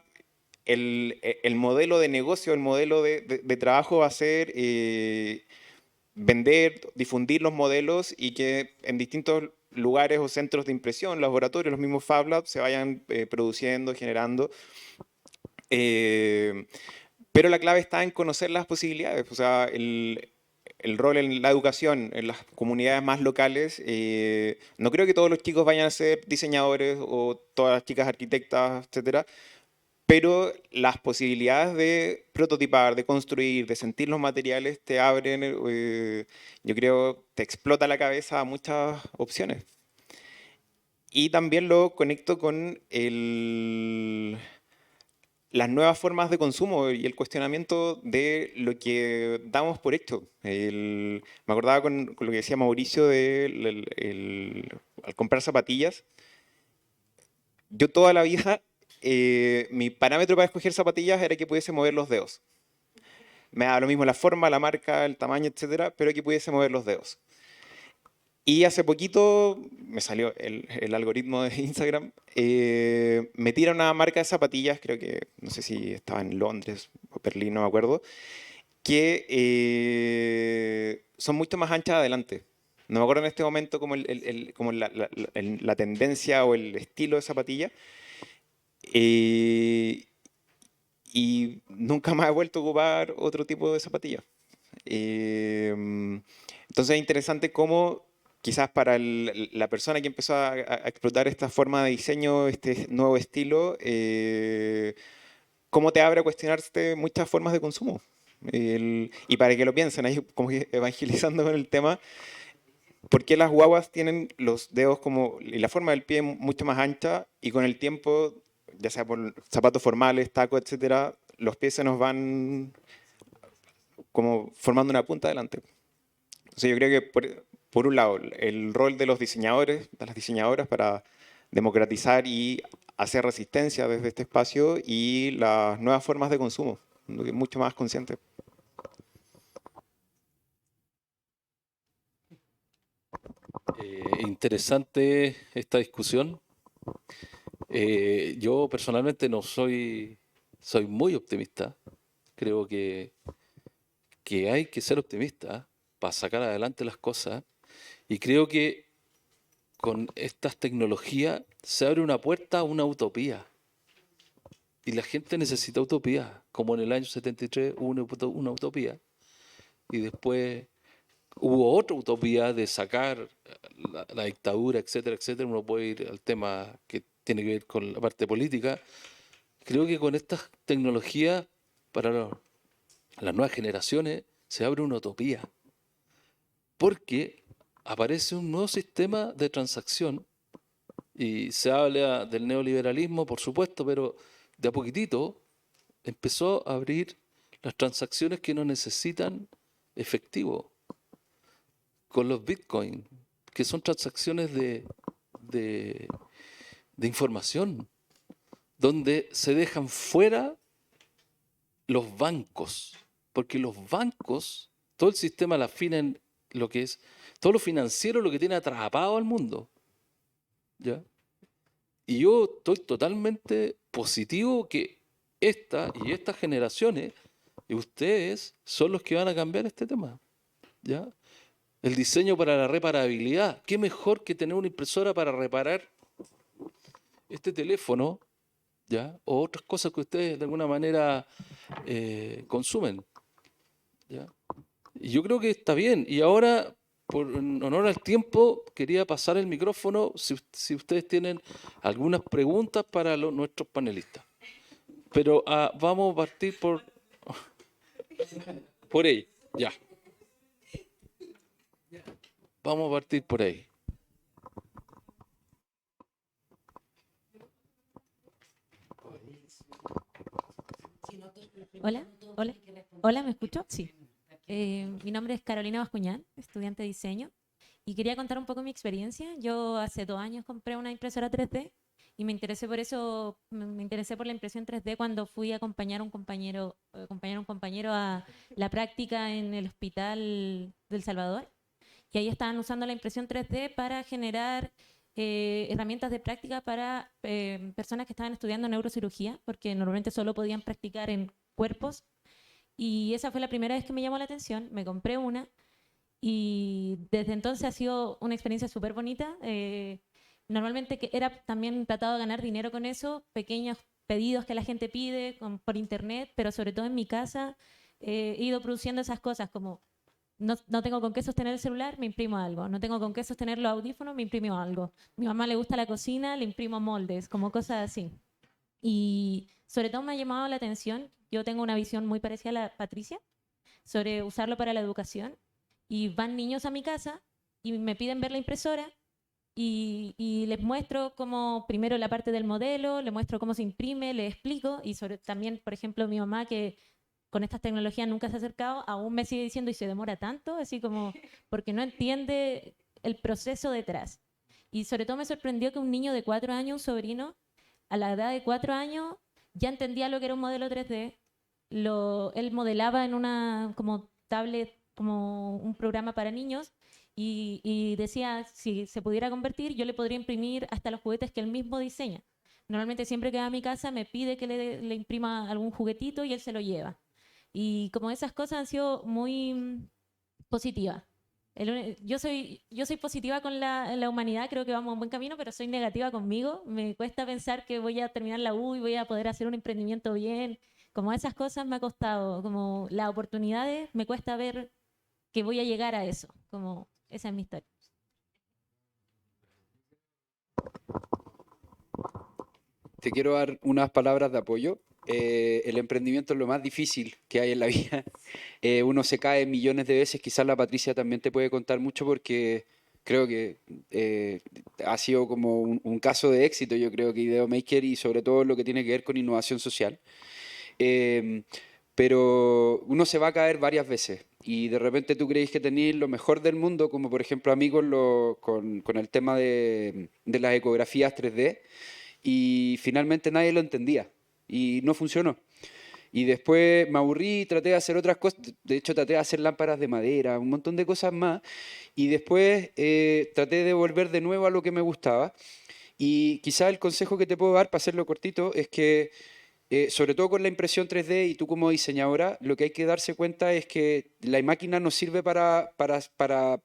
F: el modelo de negocio, el modelo de trabajo va a ser vender, difundir los modelos y que en distintos lugares o centros de impresión, laboratorios, los mismos Fab Labs, se vayan produciendo, generando. Pero la clave está en conocer las posibilidades, o sea, el rol en la educación, en las comunidades más locales. No creo que todos los chicos vayan a ser diseñadores o todas las chicas arquitectas, etcétera, pero las posibilidades de prototipar, de construir, de sentir los materiales te abren, yo creo, te explota la cabeza a muchas opciones. Y también lo conecto con las nuevas formas de consumo y el cuestionamiento de lo que damos por hecho. Me acordaba con lo que decía Mauricio al comprar zapatillas. Yo toda la vida, mi parámetro para escoger zapatillas era que pudiese mover los dedos. Me da lo mismo la forma, la marca, el tamaño, etcétera, pero que pudiese mover los dedos. Y hace poquito me salió el algoritmo de Instagram, me tira una marca de zapatillas, creo que, no sé si estaba en Londres o Berlín, no me acuerdo, que son mucho más anchas adelante. No me acuerdo en este momento como la tendencia o el estilo de zapatilla. Y nunca más he vuelto a ocupar otro tipo de zapatilla. Entonces es interesante cómo quizás para la persona que empezó a explotar esta forma de diseño, este nuevo estilo, cómo te abre a cuestionarte muchas formas de consumo. Y para que lo piensen, ahí como que evangelizando con el tema, ¿por qué las guaguas tienen los dedos y la forma del pie mucho más ancha y con el tiempo, ya sea por zapatos formales, tacos, etcétera, los pies se nos van como formando una punta adelante? Entonces yo creo que por un lado, el rol de los diseñadores, de las diseñadoras para democratizar y hacer resistencia desde este espacio y las nuevas formas de consumo, mucho más consciente.
B: Interesante esta discusión. Yo personalmente no soy muy optimista. Creo que hay que ser optimista para sacar adelante las cosas. Y creo que con estas tecnologías se abre una puerta a una utopía. Y la gente necesita utopía. Como en el año 73 hubo una utopía. Y después
G: hubo otra utopía de sacar la dictadura, etcétera, etcétera. Uno puede ir al tema que tiene que ver con la parte política. Creo que con estas tecnologías, para las nuevas generaciones, se abre una utopía. Porque aparece un nuevo sistema de transacción y se habla del neoliberalismo, por supuesto, pero de a poquitito empezó a abrir las transacciones que no necesitan efectivo, con los bitcoins, que son transacciones de información, donde se dejan fuera los bancos, porque los bancos, todo el sistema, la lo que es, todo lo financiero, lo que tiene atrapado al mundo, ¿ya? Y yo estoy totalmente positivo que estas generaciones y ustedes son los que van a cambiar este tema, ¿ya? El diseño para la reparabilidad. ¿Qué mejor que tener una impresora para reparar este teléfono, ¿ya? O otras cosas que ustedes de alguna manera consumen, ¿ya? Y yo creo que está bien. Y ahora, en honor al tiempo, quería pasar el micrófono si ustedes tienen algunas preguntas para nuestros panelistas. Pero vamos a partir por ahí, ya. Vamos a partir por ahí.
H: Hola, hola, hola, ¿me escucho? Sí. Mi nombre es Carolina Bascuñán, estudiante de diseño, y quería contar un poco mi experiencia. Yo hace 2 años compré una impresora 3D y me interesé por eso, me interesé por la impresión 3D cuando fui a acompañar a un compañero a la práctica en el Hospital del Salvador, y ahí estaban usando la impresión 3D para generar herramientas de práctica para personas que estaban estudiando neurocirugía, porque normalmente solo podían practicar en cuerpos. Y esa fue la primera vez que me llamó la atención. Me compré una y desde entonces ha sido una experiencia súper bonita. Normalmente era también tratado de ganar dinero con eso, pequeños pedidos que la gente pide por internet, pero sobre todo en mi casa he ido produciendo esas cosas como no tengo con qué sostener el celular, me imprimo algo. No tengo con qué sostener los audífonos, me imprimo algo. Mi mamá le gusta la cocina, le imprimo moldes, como cosas así. Y sobre todo me ha llamado la atención, yo tengo una visión muy parecida a la Patricia, sobre usarlo para la educación. Y van niños a mi casa y me piden ver la impresora y les muestro cómo, primero la parte del modelo, les muestro cómo se imprime, les explico. Y también, por ejemplo, mi mamá que con estas tecnologías nunca se ha acercado, aún me sigue diciendo y se demora tanto, así como porque no entiende el proceso detrás. Y sobre todo me sorprendió que un niño de 4 años, un sobrino, a la edad de 4 años, ya entendía lo que era un modelo 3D. Él modelaba en una como tablet, como un programa para niños, y decía, si se pudiera convertir, yo le podría imprimir hasta los juguetes que él mismo diseña. Normalmente siempre que va a mi casa me pide que le imprima algún juguetito y él se lo lleva. Y como esas cosas han sido muy positivas. Yo soy positiva con la humanidad, creo que vamos a un buen camino, pero soy negativa conmigo. Me cuesta pensar que voy a terminar la U y voy a poder hacer un emprendimiento bien. Como esas cosas me ha costado, como las oportunidades, me cuesta ver que voy a llegar a eso. Como esa es mi historia.
E: Te quiero dar unas palabras de apoyo. El emprendimiento es lo más difícil que hay en la vida. Uno se cae millones de veces. Quizás la Patricia también te puede contar mucho porque creo que ha sido como un caso de éxito, yo creo que IdeoMaker, y sobre todo lo que tiene que ver con innovación social. Pero uno se va a caer varias veces y de repente tú crees que tenéis lo mejor del mundo, como por ejemplo a mí con el tema de las ecografías 3D, y finalmente nadie lo entendía y no funcionó. Y después me aburrí y traté de hacer otras cosas. De hecho, traté de hacer lámparas de madera, un montón de cosas más. Y después traté de volver de nuevo a lo que me gustaba. Y quizás el consejo que te puedo dar, para hacerlo cortito, es que, sobre todo con la impresión 3D y tú como diseñadora, lo que hay que darse cuenta es que la máquina no sirve para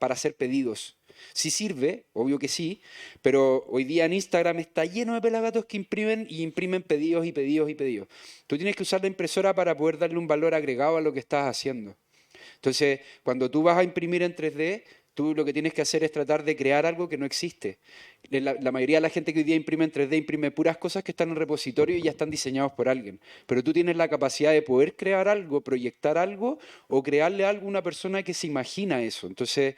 E: hacer pedidos. Sí sirve, obvio que sí, pero hoy día en Instagram está lleno de pelagatos que imprimen pedidos y pedidos y pedidos. Tú tienes que usar la impresora para poder darle un valor agregado a lo que estás haciendo. Entonces, cuando tú vas a imprimir en 3D, tú lo que tienes que hacer es tratar de crear algo que no existe. La mayoría de la gente que hoy día imprime en 3D imprime puras cosas que están en repositorio y ya están diseñados por alguien. Pero tú tienes la capacidad de poder crear algo, proyectar algo o crearle algo a una persona que se imagina eso. Entonces,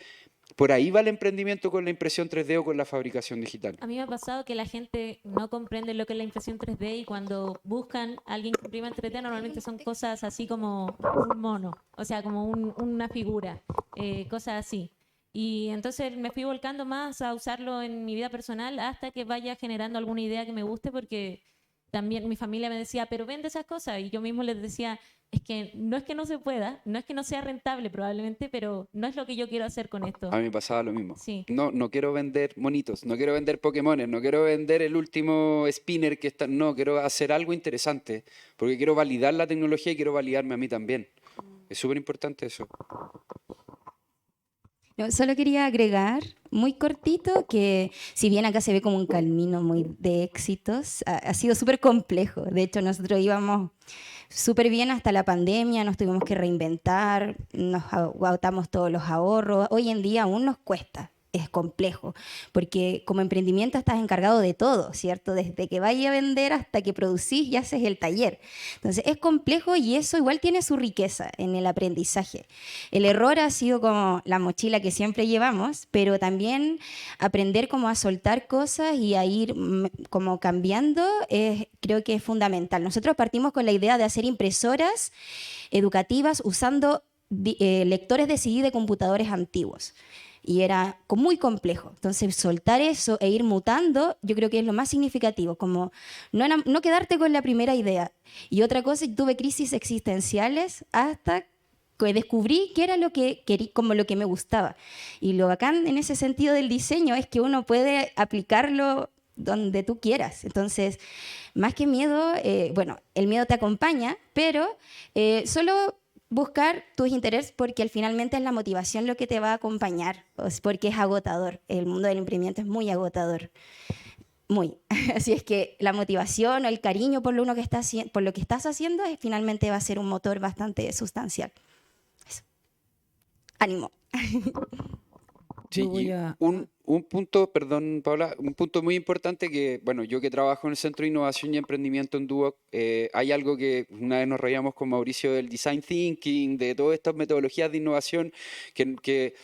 E: por ahí va el emprendimiento con la impresión 3D o con la fabricación digital.
H: A mí me ha pasado que la gente no comprende lo que es la impresión 3D y cuando buscan a alguien que imprima en 3D normalmente son cosas así como un mono, o sea, como una figura, cosas así. Y entonces me fui volcando más a usarlo en mi vida personal hasta que vaya generando alguna idea que me guste, porque también mi familia me decía, pero vende esas cosas. Y yo mismo les decía, es que no se pueda, no es que no sea rentable probablemente, pero no es lo que yo quiero hacer con esto.
E: A mí me pasaba lo mismo.
H: Sí.
E: No quiero vender monitos, no quiero vender Pokémones, no quiero vender el último spinner que está. No, quiero hacer algo interesante, porque quiero validar la tecnología y quiero validarme a mí también. Es súper importante eso.
C: No, solo quería agregar, muy cortito, que si bien acá se ve como un camino muy de éxitos, ha sido súper complejo. De hecho, nosotros íbamos súper bien hasta la pandemia, nos tuvimos que reinventar, nos agotamos todos los ahorros. Hoy en día aún nos cuesta, es complejo, porque como emprendimiento estás encargado de todo, ¿cierto? Desde que vayas a vender hasta que producís y haces el taller. Entonces es complejo y eso igual tiene su riqueza en el aprendizaje. El error ha sido como la mochila que siempre llevamos, pero también aprender como a soltar cosas y a ir como cambiando, creo que es fundamental. Nosotros partimos con la idea de hacer impresoras educativas usando lectores de CD de computadores antiguos. Y era muy complejo. Entonces, soltar eso e ir mutando, yo creo que es lo más significativo, como no quedarte con la primera idea. Y otra cosa, tuve crisis existenciales hasta que descubrí qué era lo que quería, como lo que me gustaba. Y lo bacán en ese sentido del diseño es que uno puede aplicarlo donde tú quieras. Entonces, más que miedo, bueno, el miedo te acompaña, pero solo buscar tus intereses, porque al finalmente es la motivación lo que te va a acompañar, porque es agotador. El mundo del emprendimiento es muy agotador. Muy. Así es que la motivación o el cariño por lo que estás haciendo finalmente va a ser un motor bastante sustancial. Eso. Ánimo.
E: Sí,
I: Yo voy
E: y
I: a-
E: un punto, perdón, Paula, un punto muy importante que, bueno, yo que trabajo en el Centro de Innovación y Emprendimiento en Duoc, hay algo que una vez nos reíamos con Mauricio del Design Thinking, de todas estas metodologías de innovación, que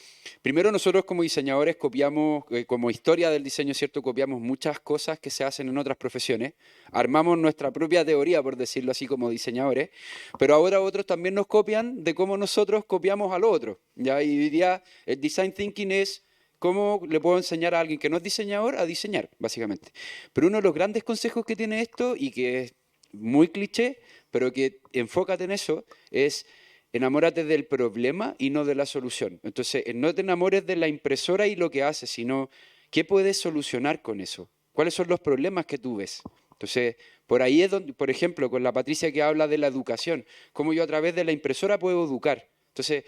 E: primero nosotros como diseñadores copiamos, como historia del diseño, ¿cierto? Copiamos muchas cosas que se hacen en otras profesiones, armamos nuestra propia teoría, por decirlo así, como diseñadores, pero ahora otros también nos copian de cómo nosotros copiamos al otro, ¿ya? Y hoy día el Design Thinking es cómo le puedo enseñar a alguien que no es diseñador a diseñar, básicamente. Pero uno de los grandes consejos que tiene esto, y que es muy cliché, pero que enfócate en eso, es enamórate del problema y no de la solución. Entonces, no te enamores de la impresora y lo que hace, sino qué puedes solucionar con eso. ¿Cuáles son los problemas que tú ves? Entonces, por ahí es donde, por ejemplo, con la Patricia que habla de la educación, cómo yo a través de la impresora puedo educar. Entonces,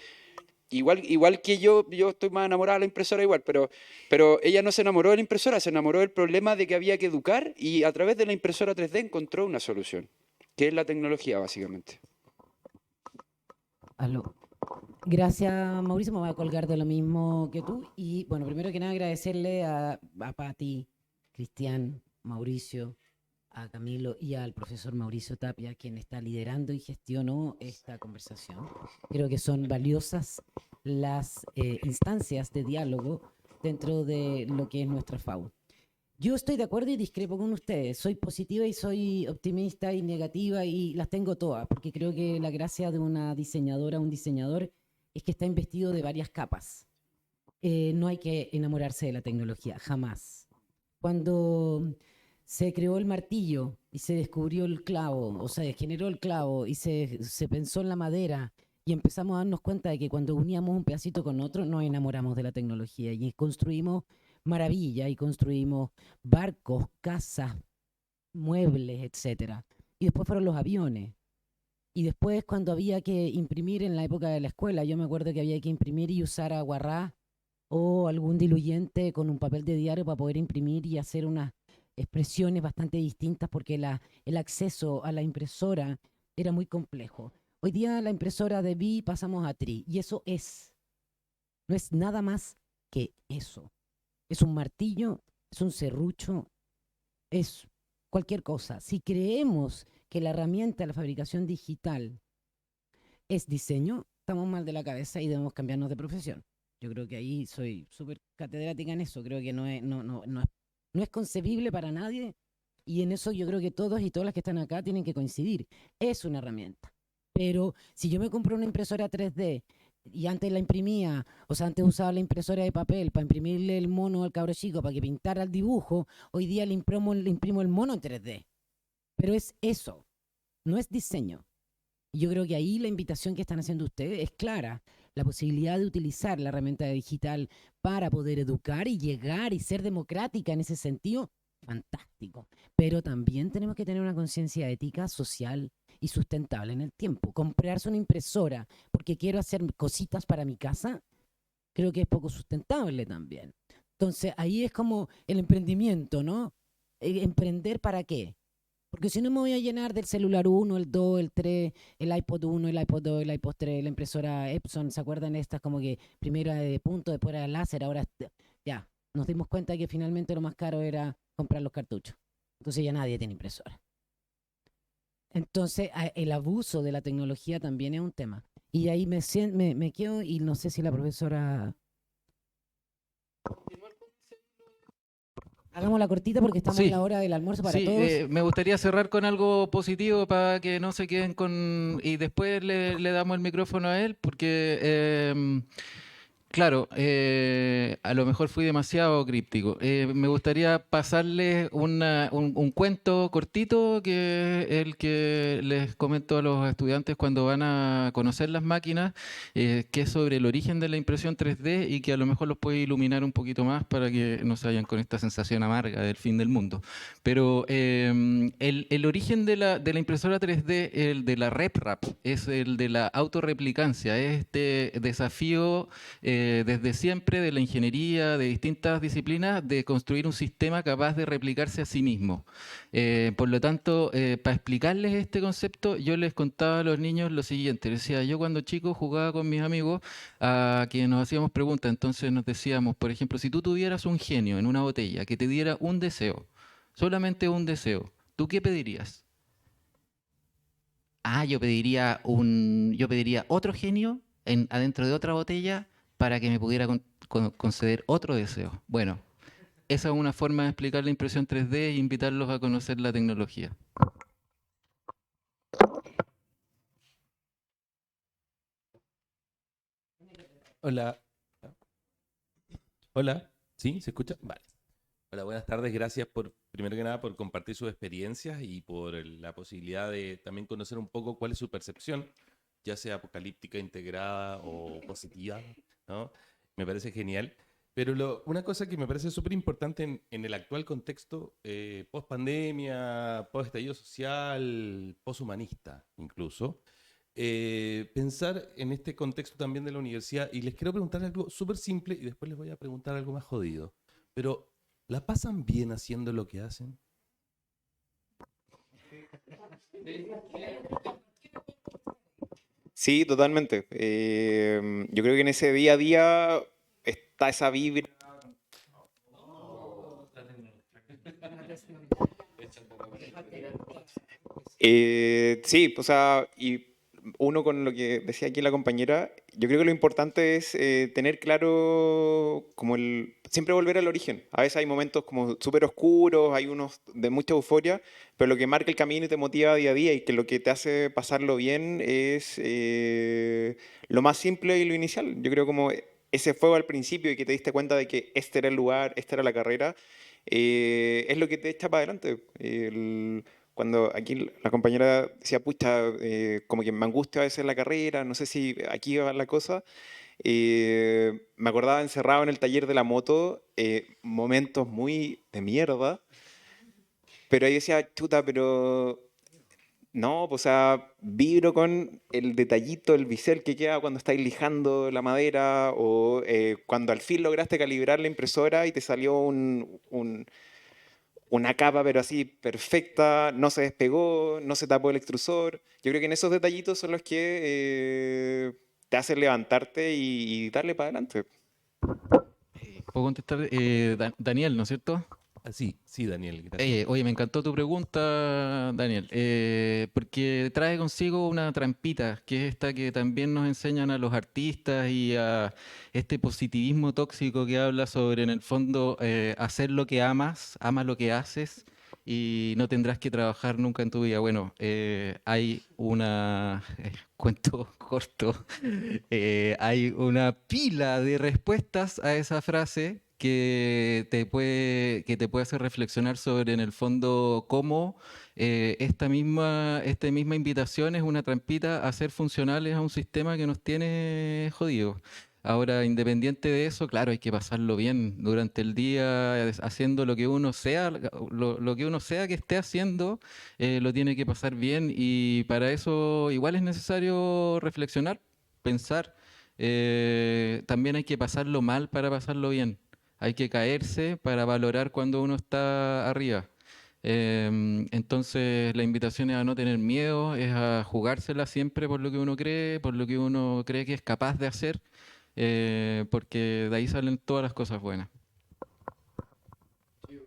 E: igual que yo estoy más enamorada de la impresora igual, pero ella no se enamoró de la impresora, se enamoró del problema de que había que educar y a través de la impresora 3D encontró una solución, que es la tecnología, básicamente.
I: Aló. Gracias, Mauricio. Me voy a colgar de lo mismo que tú. Y bueno, primero que nada agradecerle a Pati, Cristian, Mauricio, a Camilo y al profesor Mauricio Tapia, quien está liderando y gestionó esta conversación. Creo que son valiosas las instancias de diálogo dentro de lo que es nuestra FAU. Yo estoy de acuerdo y discrepo con ustedes. Soy positiva y soy optimista y negativa y las tengo todas, porque creo que la gracia de una diseñadora o un diseñador es que está investido de varias capas. No hay que enamorarse de la tecnología, jamás. Cuando se creó el martillo y se descubrió el clavo, o sea, generó el clavo y se pensó en la madera y empezamos a darnos cuenta de que cuando uníamos un pedacito con otro nos enamoramos de la tecnología y construimos maravilla y construimos barcos, casas, muebles, etcétera. Y después fueron los aviones. Y después cuando había que imprimir en la época de la escuela, yo me acuerdo que había que imprimir y usar aguarrá o algún diluyente con un papel de diario para poder imprimir y hacer unas expresiones bastante distintas porque el acceso a la impresora era muy complejo. Hoy día la impresora de bi pasamos a tri, y eso no es nada más que eso. Es un martillo, es un serrucho, es cualquier cosa. Si creemos que la herramienta de la fabricación digital es diseño, estamos mal de la cabeza y debemos cambiarnos de profesión. Yo creo que ahí soy súper catedrática en eso. Creo que no es concebible para nadie, y en eso yo creo que todos y todas las que están acá tienen que coincidir. Es una herramienta. Pero si yo me compro una impresora 3D y antes la imprimía, o sea, antes usaba la impresora de papel para imprimirle el mono al cabro chico para que pintara el dibujo, hoy día le imprimo el mono en 3D. Pero es eso, no es diseño. Y yo creo que ahí la invitación que están haciendo ustedes es clara. La posibilidad de utilizar la herramienta digital para poder educar y llegar y ser democrática en ese sentido, fantástico. Pero también tenemos que tener una conciencia ética, social y sustentable en el tiempo. Comprarse una impresora porque quiero hacer cositas para mi casa, creo que es poco sustentable también. Entonces ahí es como el emprendimiento, ¿no? ¿Emprender para qué? Porque si no me voy a llenar del celular 1, el 2, el 3, el iPod 1, el iPod 2, el iPod 3, la impresora Epson, ¿se acuerdan estas como que primero era de punto, después era de láser, ahora ya, nos dimos cuenta que finalmente lo más caro era comprar los cartuchos. Entonces ya nadie tiene impresora. Entonces el abuso de la tecnología también es un tema. Y ahí me quedo y no sé si la profesora... Hagamos la cortita porque estamos
D: Sí.
I: en la hora del almuerzo para
D: Sí,
I: todos.
D: me gustaría cerrar con algo positivo para que no se queden con... Y después le damos el micrófono a él porque, claro, a lo mejor fui demasiado críptico. Me gustaría pasarles un cuento cortito que es el que les comento a los estudiantes cuando van a conocer las máquinas, que es sobre el origen de la impresión 3D y que a lo mejor los puede iluminar un poquito más para que no se vayan con esta sensación amarga del fin del mundo. Pero el origen de la impresora 3D, el de la RepRap, es el de la autorreplicancia, es este desafío desde siempre de la ingeniería, de distintas disciplinas, de construir un sistema capaz de replicarse a sí mismo. Por lo tanto, para explicarles este concepto, yo les contaba a los niños lo siguiente. Les decía, yo cuando chico jugaba con mis amigos a que nos hacíamos preguntas, entonces nos decíamos, por ejemplo, si tú tuvieras un genio en una botella que te diera un deseo, solamente un deseo, ¿tú qué pedirías? Ah, yo pediría otro genio adentro de otra botella para que me pudiera conceder otro deseo. Bueno, esa es una forma de explicar la impresión 3D e invitarlos a conocer la tecnología.
J: Hola. Hola. ¿Sí? ¿Se escucha? Vale. Hola, buenas tardes. Gracias primero que nada, por compartir sus experiencias y por la posibilidad de también conocer un poco cuál es su percepción, ya sea apocalíptica, integrada o positiva, ¿no? Me parece genial. Pero una cosa que me parece súper importante en el actual contexto, post pandemia, post estallido social, post humanista incluso, pensar en este contexto también de la universidad. Y les quiero preguntar algo súper simple y después les voy a preguntar algo más jodido. Pero, ¿la pasan bien haciendo lo que hacen?
F: Sí, totalmente. Yo creo que en ese día a día está esa vibra. Sí, o sea, y uno con lo que decía aquí la compañera, yo creo que lo importante es tener claro como siempre volver al origen. A veces hay momentos como súper oscuros, hay unos de mucha euforia, pero lo que marca el camino y te motiva día a día y que lo que te hace pasarlo bien es lo más simple y lo inicial. Yo creo como ese fuego al principio y que te diste cuenta de que este era el lugar, esta era la carrera, es lo que te echa para adelante. Cuando aquí la compañera decía, pucha, como que me angustia a veces la carrera, no sé si aquí va la cosa, me acordaba encerrado en el taller de la moto, momentos muy de mierda, pero ahí decía, chuta, pero no, pues, o sea, vibro con el detallito, el bisel que queda cuando estáis lijando la madera o cuando al fin lograste calibrar la impresora y te salió una capa, pero así perfecta, no se despegó, no se tapó el extrusor. Yo creo que en esos detallitos son los que te hacen levantarte y darle para adelante.
D: ¿Puedo contestar? Daniel, ¿no es cierto?
J: Sí, sí, Daniel, gracias.
D: Oye, me encantó tu pregunta, Daniel, porque trae consigo una trampita, que es esta que también nos enseñan a los artistas y a este positivismo tóxico que habla sobre, en el fondo, hacer lo que amas, ama lo que haces y no tendrás que trabajar nunca en tu vida. Bueno, hay una, cuento corto, hay una pila de respuestas a esa frase que te puede hacer reflexionar sobre, en el fondo, cómo esta misma invitación es una trampita a ser funcionales a un sistema que nos tiene jodidos. Ahora, independiente de eso, claro, hay que pasarlo bien durante el día, haciendo lo que uno sea, lo que uno sea que esté haciendo, lo tiene que pasar bien, y para eso igual es necesario reflexionar, pensar. También hay que pasarlo mal para pasarlo bien. Hay que caerse para valorar cuando uno está arriba. Entonces, la invitación es a no tener miedo, es a jugársela siempre por lo que uno cree, por lo que uno cree que es capaz de hacer, porque de ahí salen todas las cosas buenas.
E: Ya.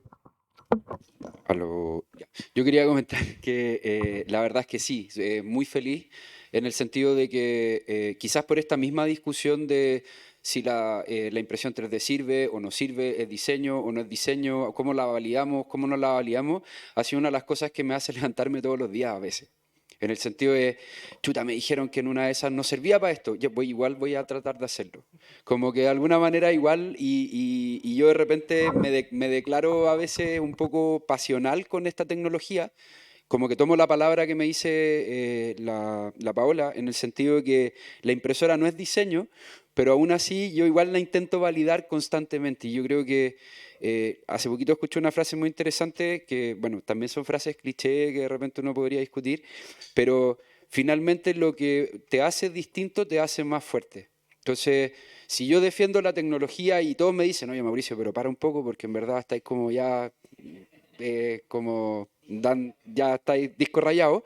E: Yo quería comentar que la verdad es que sí, muy feliz en el sentido de que quizás por esta misma discusión de si la impresión 3D sirve o no sirve, es diseño o no es diseño, cómo la validamos, cómo no la validamos, ha sido una de las cosas que me hace levantarme todos los días a veces. En el sentido de, chuta, me dijeron que en una de esas no servía para esto, igual voy a tratar de hacerlo. Como que de alguna manera igual, y yo de repente me declaro a veces un poco pasional con esta tecnología, como que tomo la palabra que me dice la Paola, en el sentido de que la impresora no es diseño, pero aún así yo igual la intento validar constantemente. Y yo creo que hace poquito escuché una frase muy interesante, que bueno, también son frases cliché que de repente uno podría discutir, pero finalmente lo que te hace distinto te hace más fuerte. Entonces, si yo defiendo la tecnología y todos me dicen, oye Mauricio, pero para un poco porque en verdad estáis como ya, ya estáis disco rayado,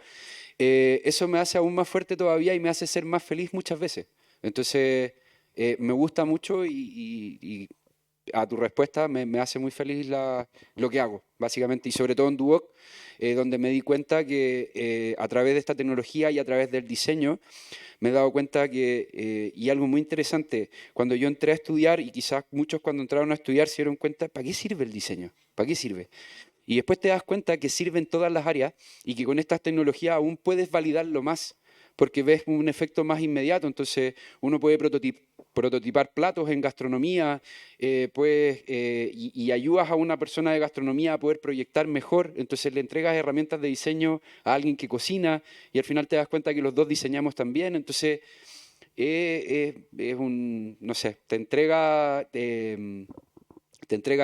E: eso me hace aún más fuerte todavía y me hace ser más feliz muchas veces. Entonces, me gusta mucho y a tu respuesta me hace muy feliz lo que hago, básicamente, y sobre todo en Duoc, donde me di cuenta que a través de esta tecnología y a través del diseño me he dado cuenta que, y algo muy interesante, cuando yo entré a estudiar, y quizás muchos cuando entraron a estudiar se dieron cuenta, ¿para qué sirve el diseño? ¿Para qué sirve? Y después te das cuenta que sirve en todas las áreas y que con estas tecnologías aún puedes validarlo más, porque ves un efecto más inmediato. Entonces uno puede prototipar platos en gastronomía, y ayudas a una persona de gastronomía a poder proyectar mejor. Entonces le entregas herramientas de diseño a alguien que cocina y al final te das cuenta que los dos diseñamos también. Entonces es no sé, te entrega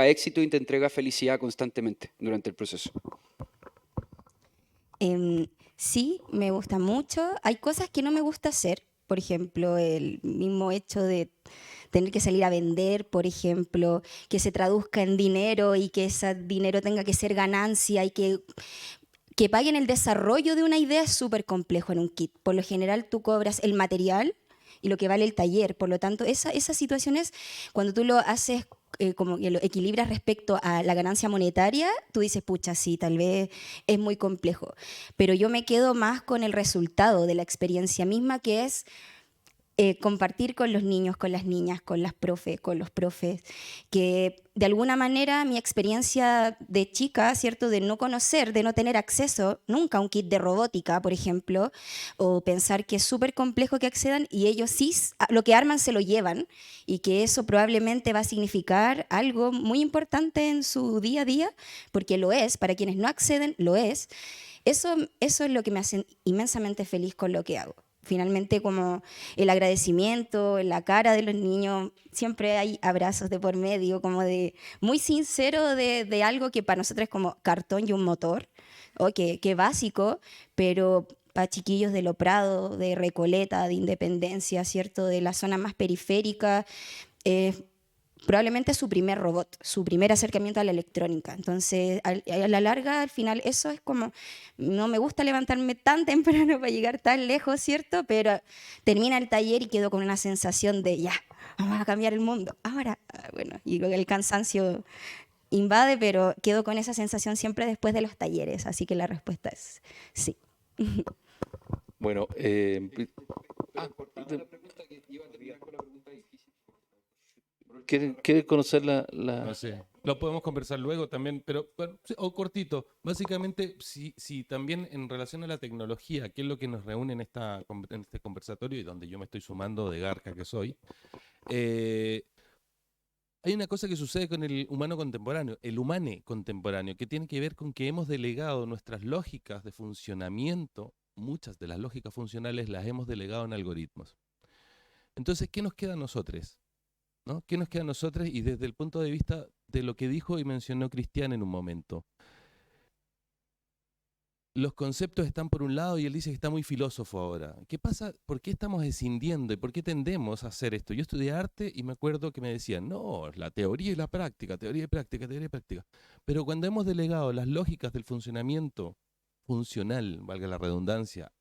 E: éxito y te entrega felicidad constantemente durante el proceso.
C: Sí, me gusta mucho. Hay cosas que no me gusta hacer. Por ejemplo, el mismo hecho de tener que salir a vender, por ejemplo, que se traduzca en dinero y que ese dinero tenga que ser ganancia y que paguen el desarrollo de una idea es súper complejo en un kit. Por lo general tú cobras el material y lo que vale el taller. Por lo tanto, esas situaciones, cuando tú lo haces como que lo equilibras respecto a la ganancia monetaria, tú dices, pucha, sí, tal vez es muy complejo. Pero yo me quedo más con el resultado de la experiencia misma, que es compartir con los niños, con las niñas, con las profes, con los profes, que de alguna manera mi experiencia de chica, ¿cierto? De no conocer, de no tener acceso nunca a un kit de robótica, por ejemplo, o pensar que es súper complejo que accedan y ellos sí, lo que arman se lo llevan y que eso probablemente va a significar algo muy importante en su día a día, porque lo es, para quienes no acceden, lo es. Eso es lo que me hace inmensamente feliz con lo que hago. Finalmente, como el agradecimiento en la cara de los niños, siempre hay abrazos de por medio, como de muy sincero de algo que para nosotros es como cartón y un motor, o que básico, pero para chiquillos de Lo Prado, de Recoleta, de Independencia, ¿cierto? De la zona más periférica, probablemente su primer robot, su primer acercamiento a la electrónica. Entonces, a la larga, al final, eso es como, no me gusta levantarme tan temprano para llegar tan lejos, ¿cierto? Pero termina el taller y quedo con una sensación de, ya, vamos a cambiar el mundo. Ahora, bueno, y luego el cansancio invade, pero quedo con esa sensación siempre después de los talleres. Así que la respuesta es sí.
G: Bueno, ¿quieren conocer
J: No sé. Lo podemos conversar luego también, pero bueno, sí, o cortito. Básicamente, si también en relación a la tecnología, que es lo que nos reúne en este conversatorio y donde yo me estoy sumando de garca que soy, hay una cosa que sucede con el humano contemporáneo, el humane contemporáneo, que tiene que ver con que hemos delegado nuestras lógicas de funcionamiento, muchas de las lógicas funcionales las hemos delegado en algoritmos. Entonces, ¿qué nos queda a nosotros? ¿No? ¿Qué nos queda a nosotros? Y desde el punto de vista de lo que dijo y mencionó Cristian en un momento. Los conceptos están por un lado y él dice que está muy filósofo ahora. ¿Qué pasa? ¿Por qué estamos escindiendo y por qué tendemos a hacer esto? Yo estudié arte y me acuerdo que me decían, no, la teoría y la práctica, teoría y práctica, teoría y práctica. Pero cuando hemos delegado las lógicas del funcionamiento funcional, valga la redundancia,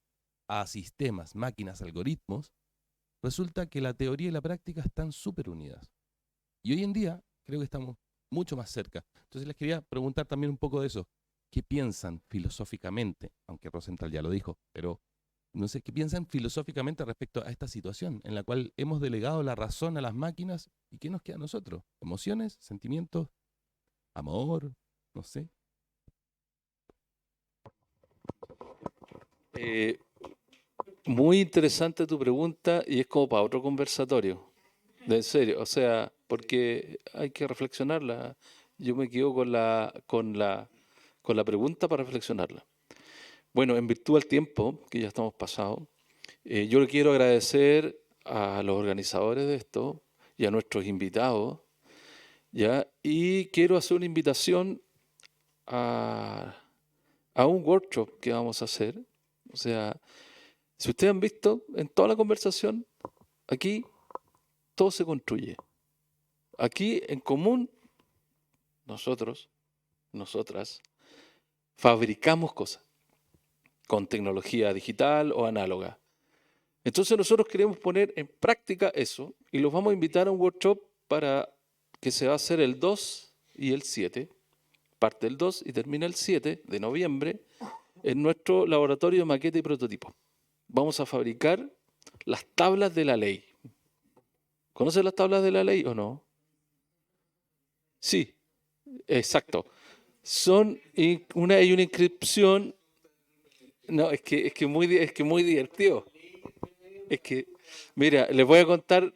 J: a sistemas, máquinas, algoritmos, resulta que la teoría y la práctica están súper unidas. Y hoy en día creo que estamos mucho más cerca. Entonces les quería preguntar también un poco de eso. ¿Qué piensan filosóficamente? Aunque Rosenthal ya lo dijo, pero no sé, ¿qué piensan filosóficamente respecto a esta situación en la cual hemos delegado la razón a las máquinas y qué nos queda a nosotros? ¿Emociones? ¿Sentimientos? ¿Amor? No sé.
G: Muy interesante tu pregunta y es como para otro conversatorio. En serio, o sea, porque hay que reflexionarla. Yo me quedo con la pregunta para reflexionarla. Bueno, en virtud del tiempo, que ya estamos pasados, yo le quiero agradecer a los organizadores de esto y a nuestros invitados, ¿ya? Y quiero hacer una invitación a un workshop que vamos a hacer. O sea, si ustedes han visto en toda la conversación, aquí todo se construye. Aquí en común, nosotros, nosotras, fabricamos cosas con tecnología digital o análoga. Entonces nosotros queremos poner en práctica eso y los vamos a invitar a un workshop para que se va a hacer el 2 y el 7, parte el 2 y termina el 7 de noviembre en nuestro laboratorio de maqueta y prototipo. Vamos a fabricar las tablas de la ley. ¿Conocen las tablas de la ley o no? Sí, exacto. Hay una inscripción. No, es que muy divertido. Es que, mira, les voy a contar,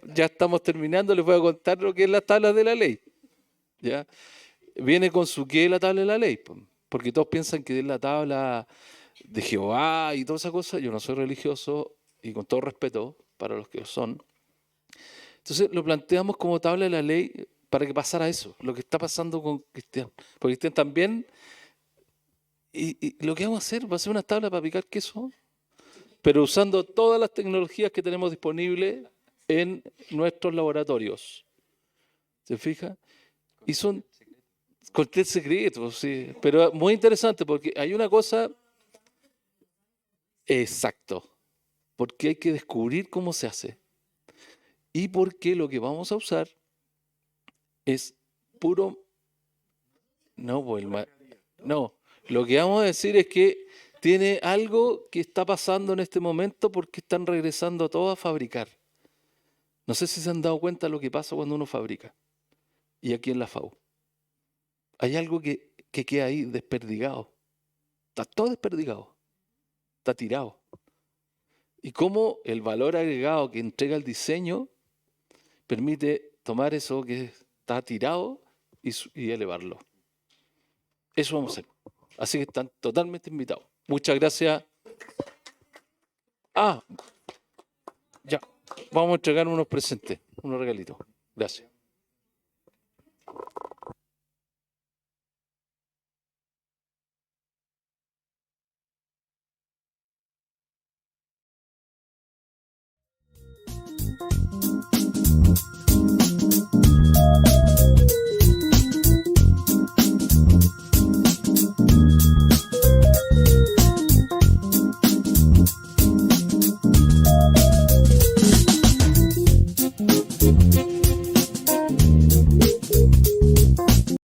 G: ya estamos terminando, les voy a contar lo que es la tabla de la ley. ¿Ya? Viene con su qué la tabla de la ley, porque todos piensan que es la tabla de Jehová y toda esa cosa. Yo no soy religioso y con todo respeto para los que lo son. Entonces lo planteamos como tabla de la ley para que pasara eso, lo que está pasando con Cristian. Porque Cristian también, y lo que vamos a hacer va a ser una tabla para picar queso, pero usando todas las tecnologías que tenemos disponibles en nuestros laboratorios. ¿Se fija? Y son con tres secretos, sí. Pero muy interesante porque hay una cosa. Exacto. Porque hay que descubrir cómo se hace. Y porque lo que vamos a usar es puro. No, lo que vamos a decir es que tiene algo que está pasando en este momento porque están regresando todos a fabricar. No sé si se han dado cuenta de lo que pasa cuando uno fabrica. Y aquí en la FAU. Hay algo que queda ahí desperdigado. Está todo desperdigado. Está tirado. Y cómo el valor agregado que entrega el diseño permite tomar eso que está tirado y elevarlo. Eso vamos a hacer. Así que están totalmente invitados. Muchas gracias. Ya. Vamos a entregar unos presentes, unos regalitos. Gracias.